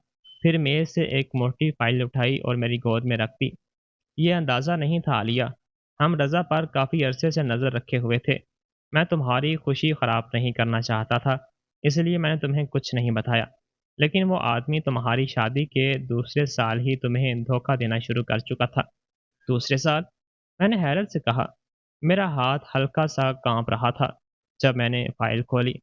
پھر میز سے ایک موٹی فائل اٹھائی اور میری گود میں رکھ دی۔ یہ اندازہ نہیں تھا عالیہ، ہم رضا پر کافی عرصے سے نظر رکھے ہوئے تھے۔ میں تمہاری خوشی خراب نہیں کرنا چاہتا تھا، اس لیے میں نے تمہیں کچھ نہیں بتایا۔ لیکن وہ آدمی تمہاری شادی کے دوسرے سال ہی تمہیں دھوکہ دینا شروع کر چکا تھا۔ دوسرے سال؟ میں نے حیرت سے کہا۔ میرا ہاتھ ہلکا سا کانپ رہا تھا جب میں نے فائل کھولی۔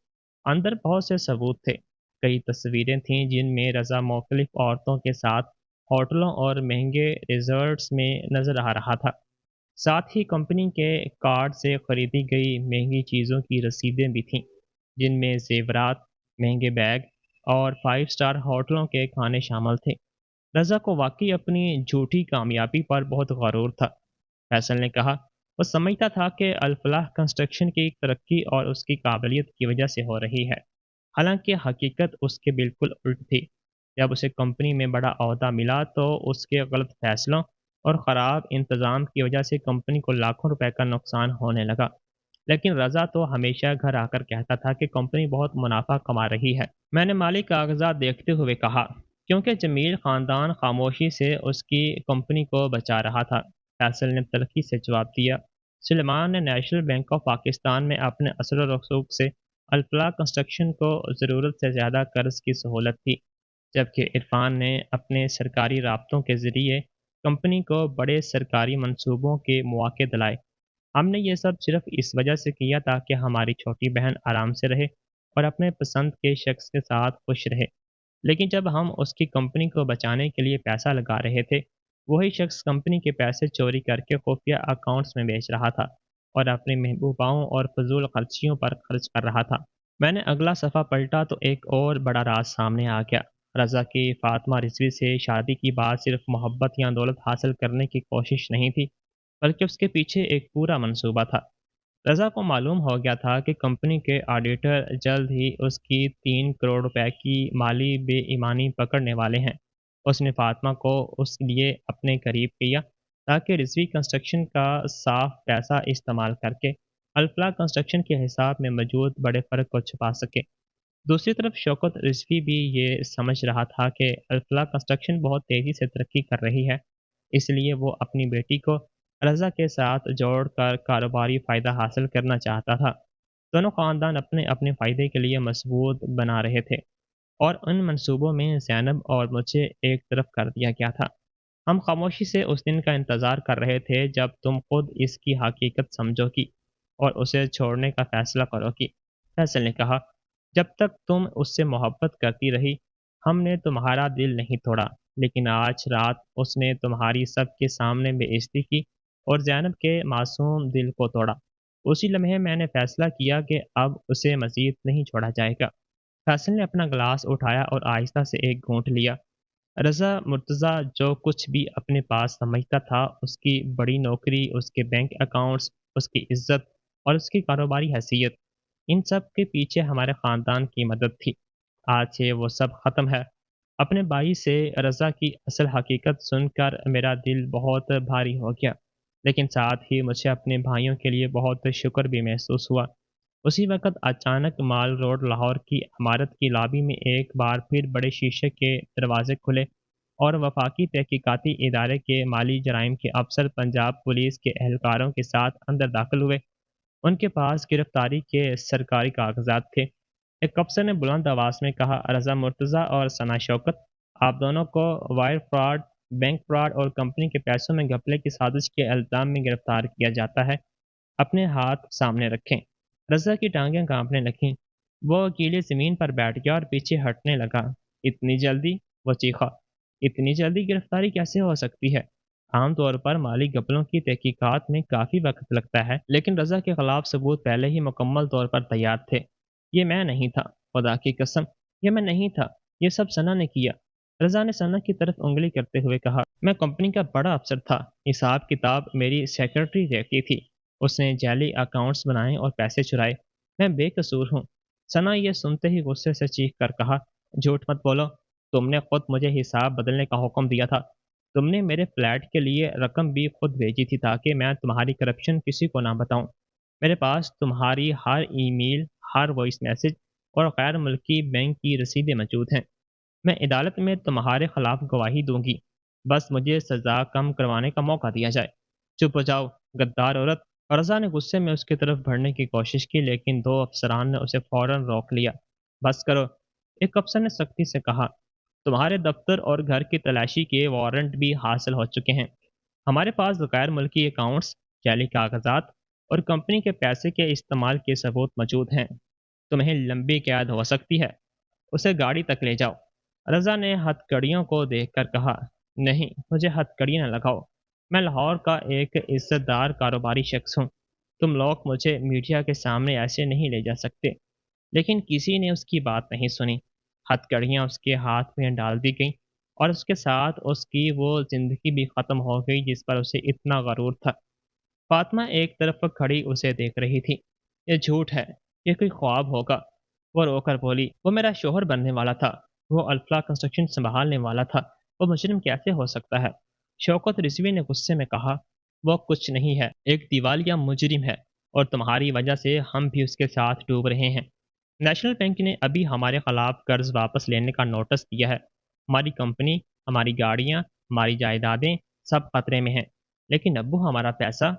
اندر بہت سے ثبوت تھے، کئی تصویریں تھیں جن میں رضا مختلف عورتوں کے ساتھ ہوٹلوں اور مہنگے ریزورٹس میں نظر آ رہا تھا۔ ساتھ ہی کمپنی کے کارڈ سے خریدی گئی مہنگی چیزوں کی رسیدیں بھی تھیں، جن میں زیورات، مہنگے بیگ اور 5 اسٹار ہوٹلوں کے کھانے شامل تھے۔ رضا کو واقعی اپنی جھوٹی کامیابی پر بہت غرور تھا۔ فیصل نے کہا، وہ سمجھتا تھا کہ الفلاح کنسٹرکشن کی ترقی اور اس کی قابلیت کی وجہ سے ہو رہی ہے، حالانکہ حقیقت اس کے بالکل الٹ تھی۔ جب اسے کمپنی میں بڑا عہدہ ملا تو اس کے غلط فیصلوں اور خراب انتظام کی وجہ سے کمپنی کو لاکھوں روپے کا نقصان ہونے لگا۔ لیکن رضا تو ہمیشہ گھر آ کر کہتا تھا کہ کمپنی بہت منافع کما رہی ہے۔ میں نے مالی کاغذات دیکھتے ہوئے کہا، کیونکہ جمیل خاندان خاموشی سے اس کی کمپنی کو بچا رہا تھا۔ فیصل نے تلخی سے جواب دیا، سلیمان نے نیشنل بینک آف پاکستان میں اپنے اثر و رسوخ سے الفلاح کنسٹرکشن کو ضرورت سے زیادہ قرض کی سہولت دی، جبکہ عرفان نے اپنے سرکاری رابطوں کے ذریعے کمپنی کو بڑے سرکاری منصوبوں کے مواقع دلائے۔ ہم نے یہ سب صرف اس وجہ سے کیا تاکہ ہماری چھوٹی بہن آرام سے رہے اور اپنے پسند کے شخص کے ساتھ خوش رہے۔ لیکن جب ہم اس کی کمپنی کو بچانے کے لیے پیسہ لگا رہے تھے، وہی شخص کمپنی کے پیسے چوری کر کے خفیہ اکاؤنٹس میں بیچ رہا تھا اور اپنی محبوباؤں اور فضول خرچیوں پر خرچ کر رہا تھا۔ میں نے اگلا صفحہ پلٹا تو ایک اور بڑا راز سامنے آ گیا۔ رضا کی فاطمہ رضوی سے شادی کی بات صرف محبت یا دولت حاصل کرنے کی کوشش نہیں تھی، بلکہ اس کے پیچھے ایک پورا منصوبہ تھا۔ رضا کو معلوم ہو گیا تھا کہ کمپنی کے آڈیٹر جلد ہی اس کی 3 کروڑ روپے کی مالی بے ایمانی پکڑنے والے ہیں۔ اس نے فاطمہ کو اس لیے اپنے قریب کیا تاکہ رضوی کنسٹرکشن کا صاف پیسہ استعمال کر کے الفلاح کنسٹرکشن کے حساب میں موجود بڑے فرق کو چھپا سکے۔ دوسری طرف شوکت رضوی بھی یہ سمجھ رہا تھا کہ الفلاح کنسٹرکشن بہت تیزی سے ترقی کر رہی ہے، اس لیے وہ اپنی بیٹی کو رضا کے ساتھ جوڑ کر کاروباری فائدہ حاصل کرنا چاہتا تھا۔ دونوں خاندان اپنے اپنے فائدے کے لیے مضبوط بنا رہے تھے، اور ان منصوبوں میں زینب اور مجھے ایک طرف کر دیا گیا تھا۔ ہم خاموشی سے اس دن کا انتظار کر رہے تھے جب تم خود اس کی حقیقت سمجھو گی اور اسے چھوڑنے کا فیصلہ کرو گی۔ فیصل نے کہا، جب تک تم اس سے محبت کرتی رہی، ہم نے تمہارا دل نہیں توڑا، لیکن آج رات اس نے تمہاری سب کے سامنے بے عزتی کی اور زینب کے معصوم دل کو توڑا۔ اسی لمحے میں نے فیصلہ کیا کہ اب اسے مزید نہیں چھوڑا جائے گا۔ فیصل نے اپنا گلاس اٹھایا اور آہستہ سے ایک گھونٹ لیا۔ رضا مرتضیٰ جو کچھ بھی اپنے پاس سمجھتا تھا، اس کی بڑی نوکری، اس کے بینک اکاؤنٹس، اس کی عزت اور اس کی کاروباری حیثیت، ان سب کے پیچھے ہمارے خاندان کی مدد تھی۔ آج سے وہ سب ختم ہے۔ اپنے بھائی سے رضا کی اصل حقیقت سن کر میرا دل بہت بھاری ہو گیا، لیکن ساتھ ہی مجھے اپنے بھائیوں کے لیے بہت شکر بھی محسوس ہوا۔ اسی وقت اچانک مال روڈ لاہور کی عمارت کی لابی میں ایک بار پھر بڑے شیشے کے دروازے کھلے اور وفاقی تحقیقاتی ادارے کے مالی جرائم کے افسر پنجاب پولیس کے اہلکاروں کے ساتھ اندر داخل ہوئے۔ ان کے پاس گرفتاری کے سرکاری کاغذات تھے۔ ایک افسر نے بلند آواز میں کہا، رضا مرتضیٰ اور ثنا شوکت، آپ دونوں کو وائر فراڈ، بینک فراڈ اور کمپنی کے پیسوں میں گھپلے کی سازش کے الزام میں گرفتار کیا جاتا ہے۔ اپنے ہاتھ سامنے رکھیں۔ رضا کی ٹانگیں کانپنے لگیں۔ وہ اکیلے زمین پر بیٹھ گیا اور پیچھے ہٹنے لگا۔ اتنی جلدی؟ وہ چیخا۔ اتنی جلدی گرفتاری کیسے ہو سکتی ہے؟ عام طور پر مالی گھپلوں کی تحقیقات میں کافی وقت لگتا ہے، لیکن رضا کے خلاف ثبوت پہلے ہی مکمل طور پر تیار تھے۔ یہ میں نہیں تھا، خدا کی قسم، یہ میں نہیں تھا، یہ سب ثنا نے کیا۔ رضا نے ثنا کی طرف انگلی کرتے ہوئے کہا، میں کمپنی کا بڑا افسر تھا، حساب کتاب میری سیکرٹری دیکھتی تھی، اس نے جعلی اکاؤنٹس بنائے اور پیسے چرائے، میں بے قصور ہوں۔ ثنا یہ سنتے ہی غصے سے چیخ کر کہا، جھوٹ مت بولو، تم نے خود مجھے حساب بدلنے کا حکم دیا تھا، تم نے میرے فلیٹ کے لیے رقم بھی خود بھیجی تھی تاکہ میں تمہاری کرپشن کسی کو نہ بتاؤں۔ میرے پاس تمہاری ہر ای میل، ہر وائس میسج اور غیر ملکی بینک کی رسیدیں موجود ہیں۔ میں عدالت میں تمہارے خلاف گواہی دوں گی، بس مجھے سزا کم کروانے کا موقع دیا جائے۔ چپ ہو جاؤ، غدار عورت۔ رضا نے غصے میں اس کی طرف بڑھنے کی کوشش کی، لیکن دو افسران نے اسے فوراً روک لیا۔ بس کرو، ایک افسر نے سختی سے کہا، تمہارے دفتر اور گھر کی تلاشی کے وارنٹ بھی حاصل ہو چکے ہیں۔ ہمارے پاس غیر ملکی اکاؤنٹس، جعلی کاغذات اور کمپنی کے پیسے کے استعمال کے ثبوت موجود ہیں۔ تمہیں لمبی قید ہو سکتی ہے۔ اسے گاڑی تک لے جاؤ۔ رضا نے ہتھ کڑیوں کو دیکھ کر کہا، نہیں، مجھے ہتھ کڑی نہ لگاؤ، میں لاہور کا ایک عزت دار کاروباری شخص ہوں، تم لوگ مجھے میڈیا کے سامنے ایسے نہیں لے جا سکتے۔ لیکن کسی نے اس کی بات نہیں سنی۔ ہتھ کڑیاں اس کے ہاتھ میں ڈال دی گئیں اور اس کے ساتھ اس کی وہ زندگی بھی ختم ہو گئی جس پر اسے اتنا غرور تھا۔ فاطمہ ایک طرف کھڑی اسے دیکھ رہی تھی۔ یہ جھوٹ ہے، یہ کوئی خواب ہوگا، وہ رو کر بولی، وہ میرا شوہر بننے والا تھا، وہ الفلاح کنسٹرکشن سنبھالنے والا تھا، وہ مجرم کیسے ہو سکتا ہے؟ شوکت رضوی نے غصے میں کہا، وہ کچھ نہیں ہے، ایک دیوالیہ مجرم ہے، اور تمہاری وجہ سے ہم بھی اس کے ساتھ ڈوب رہے ہیں۔ نیشنل بینک نے ابھی ہمارے خلاف قرض واپس لینے کا نوٹس دیا ہے۔ ہماری کمپنی، ہماری گاڑیاں، ہماری جائیدادیں سب خطرے میں ہیں۔ لیکن ابو، ہمارا پیسہ؟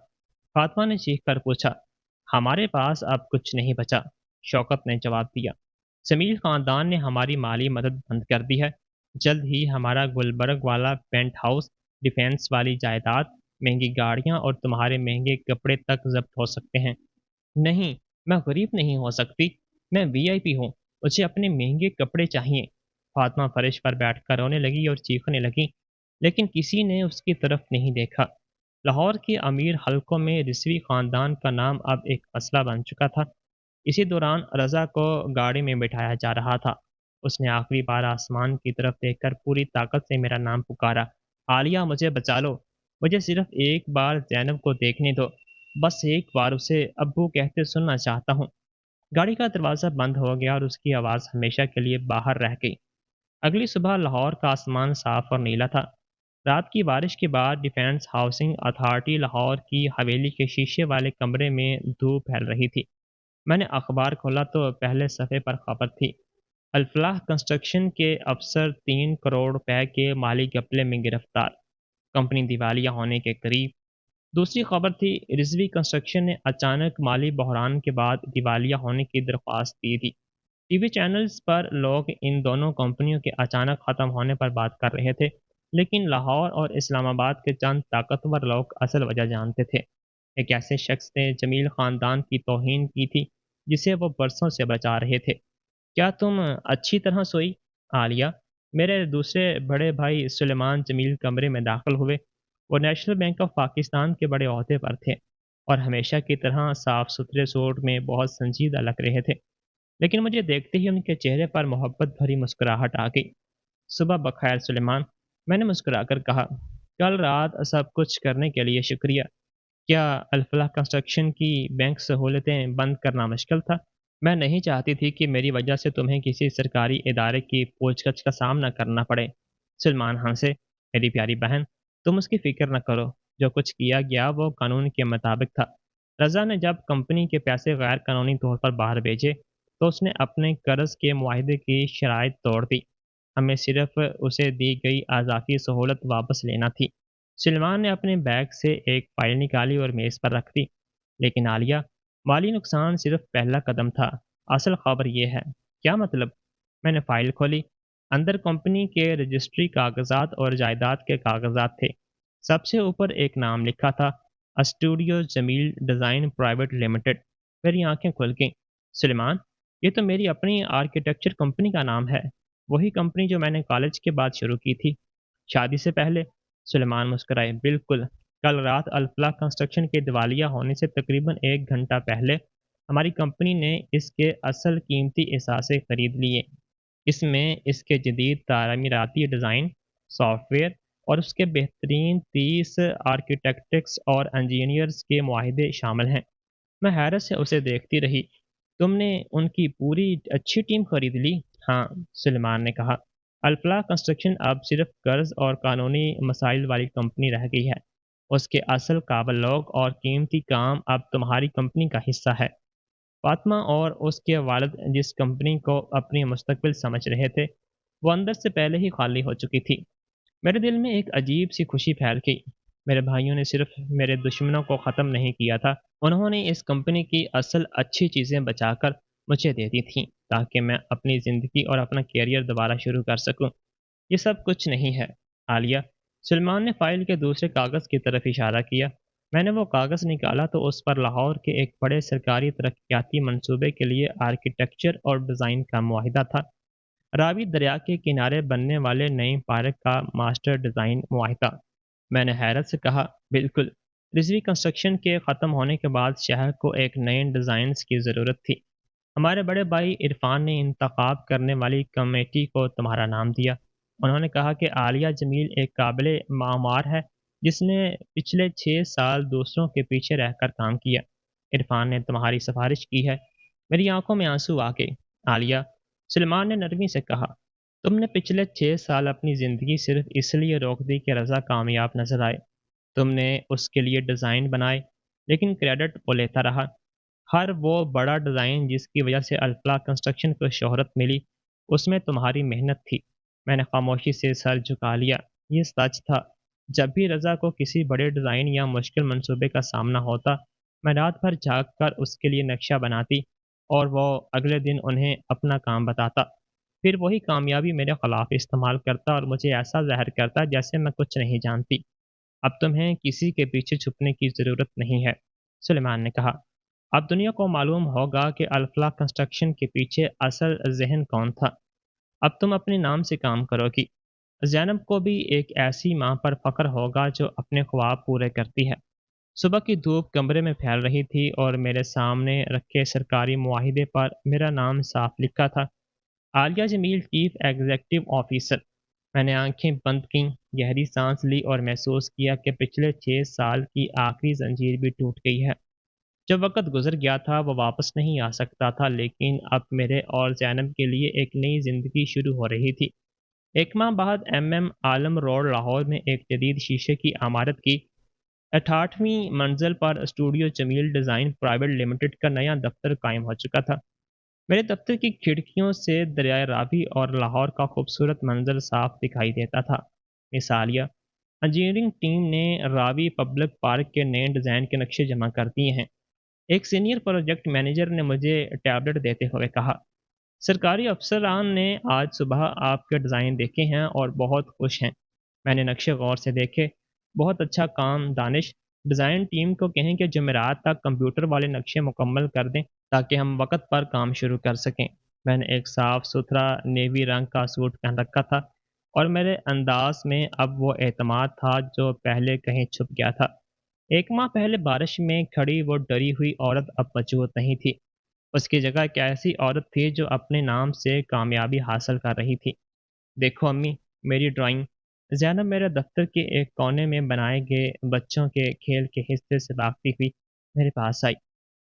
فاطمہ نے چیخ کر پوچھا۔ ہمارے پاس اب کچھ نہیں بچا، شوکت نے جواب دیا۔ جمیل خاندان نے ہماری مالی مدد بند کر دی ہے۔ جلد ہی ہمارا گلبرگ والا پینٹ ہاؤس، ڈیفینس والی جائیداد، مہنگی گاڑیاں اور تمہارے مہنگے کپڑے تک ضبط ہو سکتے ہیں۔ نہیں، میں غریب نہیں ہو سکتی، میں وی آئی پی ہوں، مجھے اپنے مہنگے کپڑے چاہیے۔ فاطمہ فرش پر بیٹھ کر رونے لگی اور چیخنے لگی، لیکن کسی نے اس کی طرف نہیں دیکھا۔ لاہور کے امیر حلقوں میں رضوی خاندان کا نام اب ایک مسئلہ بن چکا تھا۔ اسی دوران رضا کو گاڑی میں بٹھایا جا رہا تھا۔ اس نے آخری بار آسمان کی طرف دیکھ کر پوری طاقت سے میرا نام پکارا، عالیہ، مجھے بچا لو، مجھے صرف ایک بار زینب کو دیکھنے دو، بس ایک بار اسے ابو کہتے سننا چاہتا ہوں۔ گاڑی کا دروازہ بند ہو گیا اور اس کی آواز ہمیشہ کے لیے باہر رہ گئی۔ اگلی صبح لاہور کا آسمان صاف اور نیلا تھا۔ رات کی بارش کے بعد ڈیفینس ہاؤسنگ اتھارٹی لاہور کی حویلی کے شیشے والے کمرے میں دھوپ پھیل رہی تھی۔ میں نے اخبار کھولا تو پہلے صفحے پر خبر تھی، الفلاح کنسٹرکشن کے افسر 3 کروڑ روپے کے مالی گھپلے میں گرفتار، کمپنی دیوالیہ ہونے کے قریب۔ دوسری خبر تھی، رضوی کنسٹرکشن نے اچانک مالی بحران کے بعد دیوالیہ ہونے کی درخواست دی تھی۔ ٹی وی چینلز پر لوگ ان دونوں کمپنیوں کے اچانک ختم ہونے پر بات کر رہے تھے، لیکن لاہور اور اسلام آباد کے چند طاقتور لوگ اصل وجہ جانتے تھے۔ ایک ایسے شخص نے جمیل خاندان کی توہین کی تھی جسے وہ برسوں سے بچا رہے تھے۔ کیا تم اچھی طرح سوئی، عالیہ؟ میرے دوسرے بڑے بھائی سلیمان جمیل کمرے میں داخل ہوئے۔ وہ نیشنل بینک آف پاکستان کے بڑے عہدے پر تھے اور ہمیشہ کی طرح صاف ستھرے سوٹ میں بہت سنجیدہ لگ رہے تھے، لیکن مجھے دیکھتے ہی ان کے چہرے پر محبت بھری مسکراہٹ آ گئی۔ صبح بخیر سلیمان، میں نے مسکرا کر کہا۔ کل رات سب کچھ کرنے کے لیے شکریہ۔ کیا الفلاح کنسٹرکشن کی بینک سہولتیں بند کرنا مشکل تھا؟ میں نہیں چاہتی تھی کہ میری وجہ سے تمہیں کسی سرکاری ادارے کی پوچھ گچھ کا سامنا کرنا پڑے۔ سلمان ہنسے۔ میری پیاری بہن، تم اس کی فکر نہ کرو۔ جو کچھ کیا گیا وہ قانون کے مطابق تھا۔ رضا نے جب کمپنی کے پیسے غیر قانونی طور پر باہر بھیجے تو اس نے اپنے قرض کے معاہدے کی شرائط توڑ دی۔ ہمیں صرف اسے دی گئی اضافی سہولت واپس لینا تھی۔ سلمان نے اپنے بیگ سے ایک فائل نکالی اور میز پر رکھ دی۔ لیکن عالیہ، مالی نقصان صرف پہلا قدم تھا، اصل خبر یہ ہے۔ کیا مطلب؟ میں نے فائل کھولی۔ اندر کمپنی کے رجسٹری کاغذات اور جائیداد کے کاغذات تھے۔ سب سے اوپر ایک نام لکھا تھا، اسٹوڈیو جمیل ڈیزائن پرائیویٹ لمیٹڈ۔ میری آنکھیں کھل گئیں۔ سلیمان، یہ تو میری اپنی آرکیٹیکچر کمپنی کا نام ہے، وہی کمپنی جو میں نے کالج کے بعد شروع کی تھی، شادی سے پہلے۔ سلیمان مسکرائے۔ بالکل، کل رات الفلاح کنسٹرکشن کے دیوالیہ ہونے سے تقریباً 1 گھنٹہ پہلے ہماری کمپنی نے اس کے اصل قیمتی اثاثے خرید لیے۔ اس میں اس کے جدید تعمیراتی ڈیزائن، سافٹ ویئر اور اس کے بہترین 30 آرکیٹیکٹس اور انجینئرز کے معاہدے شامل ہیں۔ میں حیرت سے اسے دیکھتی رہی۔ تم نے ان کی پوری اچھی ٹیم خرید لی؟ ہاں، سلیمان نے کہا۔ الفلاح کنسٹرکشن اب صرف قرض اور قانونی مسائل والی کمپنی رہ گئی ہے۔ اس کے اصل قابل لوگ اور قیمتی کام اب تمہاری کمپنی کا حصہ ہے۔ فاطمہ اور اس کے والد جس کمپنی کو اپنی مستقبل سمجھ رہے تھے، وہ اندر سے پہلے ہی خالی ہو چکی تھی۔ میرے دل میں ایک عجیب سی خوشی پھیل گئی۔ میرے بھائیوں نے صرف میرے دشمنوں کو ختم نہیں کیا تھا، انہوں نے اس کمپنی کی اصل اچھی چیزیں بچا کر مجھے دے دی تھیں تاکہ میں اپنی زندگی اور اپنا کیریئر دوبارہ شروع کر سکوں۔ یہ سب کچھ نہیں ہے عالیہ۔ سلمان نے فائل کے دوسرے کاغذ کی طرف اشارہ کیا۔ میں نے وہ کاغذ نکالا تو اس پر لاہور کے ایک بڑے سرکاری ترقیاتی منصوبے کے لیے آرکیٹیکچر اور ڈیزائن کا معاہدہ تھا۔ راوی دریا کے کنارے بننے والے نئے پارک کا ماسٹر ڈیزائن معاہدہ۔ میں نے حیرت سے کہا، بالکل، رضوی کنسٹرکشن کے ختم ہونے کے بعد شہر کو ایک نئے ڈیزائنز کی ضرورت تھی۔ ہمارے بڑے بھائی عرفان نے انتخاب کرنے والی کمیٹی کو تمہارا نام دیا۔ انہوں نے کہا کہ عالیہ جمیل ایک قابل معمار ہے جس نے پچھلے 6 سال دوسروں کے پیچھے رہ کر کام کیا۔ عرفان نے تمہاری سفارش کی ہے۔ میری آنکھوں میں آنسو آ گئے۔ عالیہ، سلمان نے نرمی سے کہا، تم نے پچھلے 6 سال اپنی زندگی صرف اس لیے روک دی کہ رضا کامیاب نظر آئے۔ تم نے اس کے لیے ڈیزائن بنائے، لیکن کریڈٹ وہ لیتا رہا۔ ہر وہ بڑا ڈیزائن جس کی وجہ سے الفلاح کنسٹرکشن کو شہرت ملی، اس میں تمہاری محنت تھی۔ میں نے خاموشی سے سر جھکا لیا۔ یہ سچ تھا۔ جب بھی رضا کو کسی بڑے ڈیزائن یا مشکل منصوبے کا سامنا ہوتا، میں رات بھر جاگ کر اس کے لیے نقشہ بناتی اور وہ اگلے دن انہیں اپنا کام بتاتا۔ پھر وہی کامیابی میرے خلاف استعمال کرتا اور مجھے ایسا ظاہر کرتا جیسے میں کچھ نہیں جانتی۔ اب تمہیں کسی کے پیچھے چھپنے کی ضرورت نہیں ہے، سلیمان نے کہا۔ اب دنیا کو معلوم ہوگا کہ الفلاح کنسٹرکشن کے پیچھے اصل ذہن کون تھا۔ اب تم اپنے نام سے کام کرو گی۔ زینب کو بھی ایک ایسی ماں پر فخر ہوگا جو اپنے خواب پورے کرتی ہے۔ صبح کی دھوپ کمرے میں پھیل رہی تھی اور میرے سامنے رکھے سرکاری معاہدے پر میرا نام صاف لکھا تھا، عالیہ جمیل، چیف ایگزیکٹو آفیسر۔ میں نے آنکھیں بند کیں، گہری سانس لی اور محسوس کیا کہ پچھلے 6 سال کی آخری زنجیر بھی ٹوٹ گئی ہے۔ جو وقت گزر گیا تھا وہ واپس نہیں آ سکتا تھا، لیکن اب میرے اور زینب کے لیے ایک نئی زندگی شروع ہو رہی تھی۔ 1 ماہ بعد عالم روڈ لاہور میں ایک جدید شیشے کی عمارت کی 68ویں منزل پر اسٹوڈیو جمیل ڈیزائن پرائیویٹ لمیٹڈ کا نیا دفتر قائم ہو چکا تھا۔ میرے دفتر کی کھڑکیوں سے دریائے راوی اور لاہور کا خوبصورت منظر صاف دکھائی دیتا تھا۔ مثالیہ، انجینئرنگ ٹیم نے راوی پبلک پارک کے نئے ڈیزائن کے نقشے جمع کر دیے ہیں۔ ایک سینئر پروجیکٹ مینیجر نے مجھے ٹیبلٹ دیتے ہوئے کہا، سرکاری افسران نے آج صبح آپ کے ڈیزائن دیکھے ہیں اور بہت خوش ہیں۔ میں نے نقشے غور سے دیکھے۔ بہت اچھا کام دانش۔ ڈیزائن ٹیم کو کہیں کہ جمعرات تک کمپیوٹر والے نقشے مکمل کر دیں تاکہ ہم وقت پر کام شروع کر سکیں۔ میں نے ایک صاف ستھرا نیوی رنگ کا سوٹ پہن رکھا تھا اور میرے انداز میں اب وہ اعتماد تھا جو پہلے کہیں چھپ گیا تھا۔ 1 ماہ پہلے بارش میں کھڑی وہ ڈری ہوئی عورت اب موجود نہیں تھی۔ اس کی جگہ ایک ایسی عورت تھی جو اپنے نام سے کامیابی حاصل کر رہی تھی۔ دیکھو امی، میری ڈرائنگ۔ زینب میرے دفتر کے ایک کونے میں بنائے گئے بچوں کے کھیل کے حصے سے بھاگتی ہوئی میرے پاس آئی۔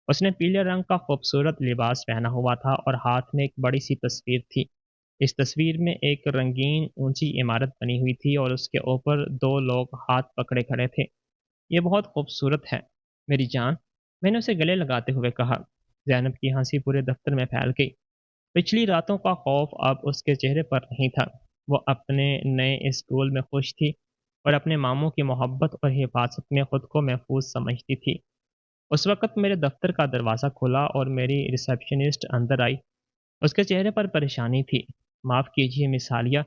اس نے پیلے رنگ کا خوبصورت لباس پہنا ہوا تھا اور ہاتھ میں ایک بڑی سی تصویر تھی۔ اس تصویر میں ایک رنگین اونچی عمارت بنی ہوئی تھی اور اس کے اوپر دو لوگ ہاتھ پکڑے کھڑے تھے۔ یہ بہت خوبصورت ہے میری جان، میں نے اسے گلے لگاتے ہوئے کہا۔ زینب کی ہنسی پورے دفتر میں پھیل گئی۔ پچھلی راتوں کا خوف اب اس کے چہرے پر نہیں تھا۔ وہ اپنے نئے اسکول میں خوش تھی اور اپنے ماموں کی محبت اور حفاظت میں خود کو محفوظ سمجھتی تھی۔ اس وقت میرے دفتر کا دروازہ کھلا اور میری ریسیپشنسٹ اندر آئی۔ اس کے چہرے پر پریشانی تھی۔ معاف کیجیے مس عالیہ،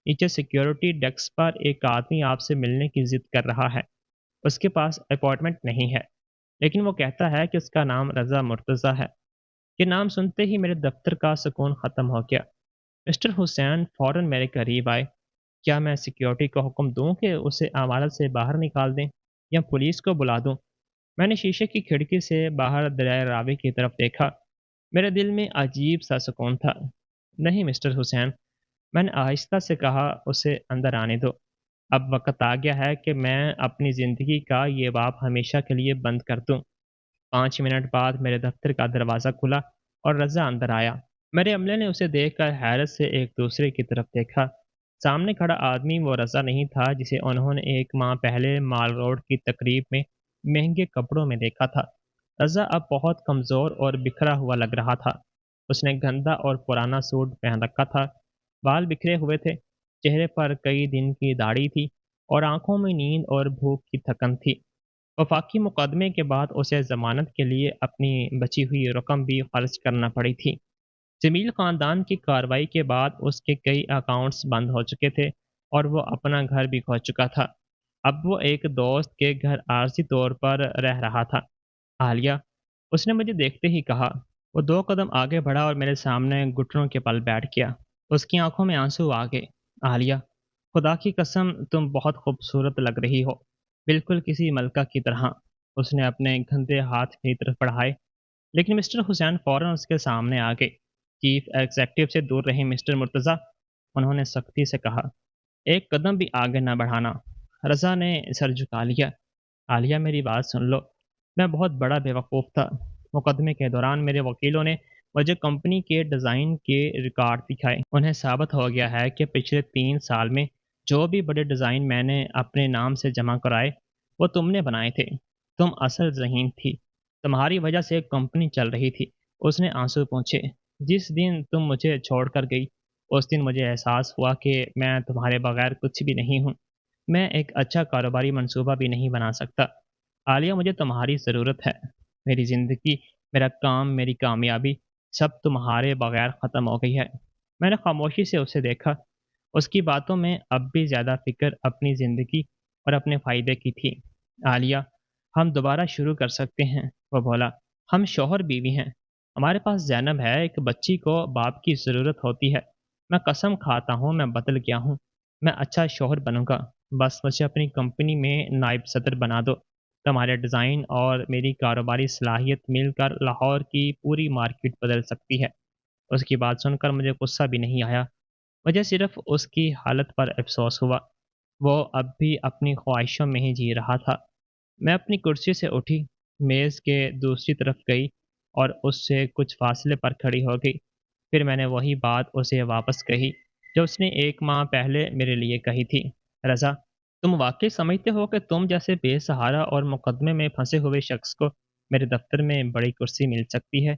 نیچے سیکیورٹی ڈیسک پر ایک آدمی آپ سے ملنے کی ضد کر رہا ہے۔ اس کے پاس اپائنٹمنٹ نہیں ہے، لیکن وہ کہتا ہے کہ اس کا نام رضا مرتضیٰ ہے۔ یہ نام سنتے ہی میرے دفتر کا سکون ختم ہو گیا۔ مسٹر حسین فوراً میرے قریب آئے۔ کیا میں سیکیورٹی کو حکم دوں کہ اسے عمارت سے باہر نکال دیں یا پولیس کو بلا دوں؟ میں نے شیشے کی کھڑکی سے باہر دریائے راوی کی طرف دیکھا۔ میرے دل میں عجیب سا سکون تھا۔ نہیں مسٹر حسین، میں نے آہستہ سے کہا، اسے اندر آنے دو۔ اب وقت آ گیا ہے کہ میں اپنی زندگی کا یہ باب ہمیشہ کے لیے بند کر دوں۔ 5 منٹ بعد میرے دفتر کا دروازہ کھلا اور رضا اندر آیا۔ میرے عملے نے اسے دیکھ کر حیرت سے ایک دوسرے کی طرف دیکھا۔ سامنے کھڑا آدمی وہ رضا نہیں تھا جسے انہوں نے 1 ماہ پہلے مال روڈ کی تقریب میں مہنگے کپڑوں میں دیکھا تھا۔ رضا اب بہت کمزور اور بکھرا ہوا لگ رہا تھا۔ اس نے گندا اور پرانا سوٹ پہن رکھا تھا، بال بکھرے ہوئے تھے، چہرے پر کئی دن کی داڑھی تھی اور آنکھوں میں نیند اور بھوک کی تھکن تھی۔ وفاقی مقدمے کے بعد اسے ضمانت کے لیے اپنی بچی ہوئی رقم بھی خرچ کرنا پڑی تھی۔ جمیل خاندان کی کارروائی کے بعد اس کے کئی اکاؤنٹس بند ہو چکے تھے اور وہ اپنا گھر بھی کھو چکا تھا۔ اب وہ ایک دوست کے گھر عارضی طور پر رہ رہا تھا۔ عالیہ، اس نے مجھے دیکھتے ہی کہا۔ وہ 2 قدم آگے بڑھا اور میرے سامنے گھٹنوں کے پل بیٹھ گیا۔ اس کی آنکھوں میں آنسو آ گئے۔ عالیہ، خدا کی قسم تم بہت خوبصورت لگ رہی ہو، بالکل کسی ملکہ کی طرح۔ اس نے اپنے گندے ہاتھ میری طرف بڑھائے، لیکن مسٹر حسین فوراً اس کے سامنے آ گئے۔ چیف ایگزیکٹو سے دور رہیں مسٹر مرتضیٰ، انہوں نے سختی سے کہا۔ 1 قدم بھی آگے نہ بڑھانا۔ رضا نے سر جھکا لیا۔ عالیہ میری بات سن لو، میں بہت بڑا بیوقوف تھا۔ مقدمے کے دوران میرے وکیلوں نے مجھے کمپنی کے ڈیزائن کے ریکارڈ دکھائے۔ انہیں ثابت ہو گیا ہے کہ پچھلے 3 سال میں جو بھی بڑے ڈیزائن میں نے اپنے نام سے جمع کرائے وہ تم نے بنائے تھے۔ تم اصل ذہین تھی، تمہاری وجہ سے کمپنی چل رہی تھی۔ اس نے آنسو پونچھے۔ جس دن تم مجھے چھوڑ کر گئی اس دن مجھے احساس ہوا کہ میں تمہارے بغیر کچھ بھی نہیں ہوں۔ میں ایک اچھا کاروباری منصوبہ بھی نہیں بنا سکتا۔ عالیہ، مجھے تمہاری ضرورت ہے۔ میری زندگی، میرا کام، میری کامیابی، سب تمہارے بغیر ختم ہو گئی ہے۔ میں نے خاموشی سے اسے دیکھا۔ اس کی باتوں میں اب بھی زیادہ فکر اپنی زندگی اور اپنے فائدے کی تھی۔ عالیہ، ہم دوبارہ شروع کر سکتے ہیں، وہ بولا۔ ہم شوہر بیوی ہیں، ہمارے پاس زینب ہے، ایک بچی کو باپ کی ضرورت ہوتی ہے۔ میں قسم کھاتا ہوں میں بدل گیا ہوں۔ میں اچھا شوہر بنوں گا، بس مجھے اپنی کمپنی میں نائب صدر بنا دو۔ تمہارے ڈیزائن اور میری کاروباری صلاحیت مل کر لاہور کی پوری مارکیٹ بدل سکتی ہے۔ اس کی بات سن کر مجھے غصہ بھی نہیں آیا، مجھے صرف اس کی حالت پر افسوس ہوا۔ وہ اب بھی اپنی خواہشوں میں ہی جی رہا تھا۔ میں اپنی کرسی سے اٹھی، میز کے دوسری طرف گئی اور اس سے کچھ فاصلے پر کھڑی ہو گئی۔ پھر میں نے وہی بات اسے واپس کہی جو اس نے 1 ماہ پہلے میرے لیے کہی تھی۔ رضا، تم واقعی سمجھتے ہو کہ تم جیسے بے سہارا اور مقدمے میں پھنسے ہوئے شخص کو میرے دفتر میں بڑی کرسی مل سکتی ہے؟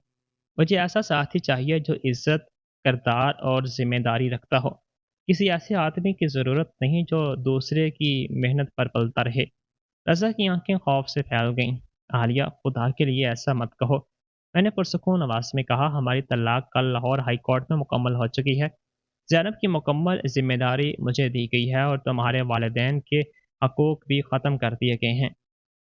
مجھے ایسا ساتھی چاہیے جو عزت، کردار اور ذمہ داری رکھتا ہو۔ کسی ایسے آدمی کی ضرورت نہیں جو دوسرے کی محنت پر پلتا رہے۔ رضا کی آنکھیں خوف سے پھیل گئیں۔ عالیہ، خدا کے لیے ایسا مت کہو، میں نے پرسکون آواز میں کہا۔ ہماری طلاق کل لاہور ہائی کورٹ میں مکمل ہو چکی ہے۔ زینب کی مکمل ذمہ داری مجھے دی گئی ہے اور تمہارے والدین کے حقوق بھی ختم کر دیے گئے ہیں۔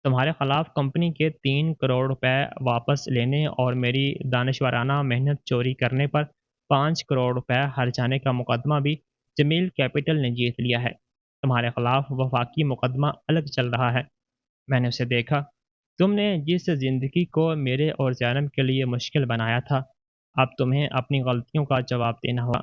تمہارے خلاف کمپنی کے 3 کروڑ روپے واپس لینے اور میری دانشورانہ محنت چوری کرنے پر 5 کروڑ روپے ہر جانے کا مقدمہ بھی جمیل کیپٹل نے جیت لیا ہے۔ تمہارے خلاف وفاقی مقدمہ الگ چل رہا ہے۔ میں نے اسے دیکھا۔ تم نے جس زندگی کو میرے اور زینب کے لیے مشکل بنایا تھا، اب تمہیں اپنی غلطیوں کا جواب دینا ہوگا۔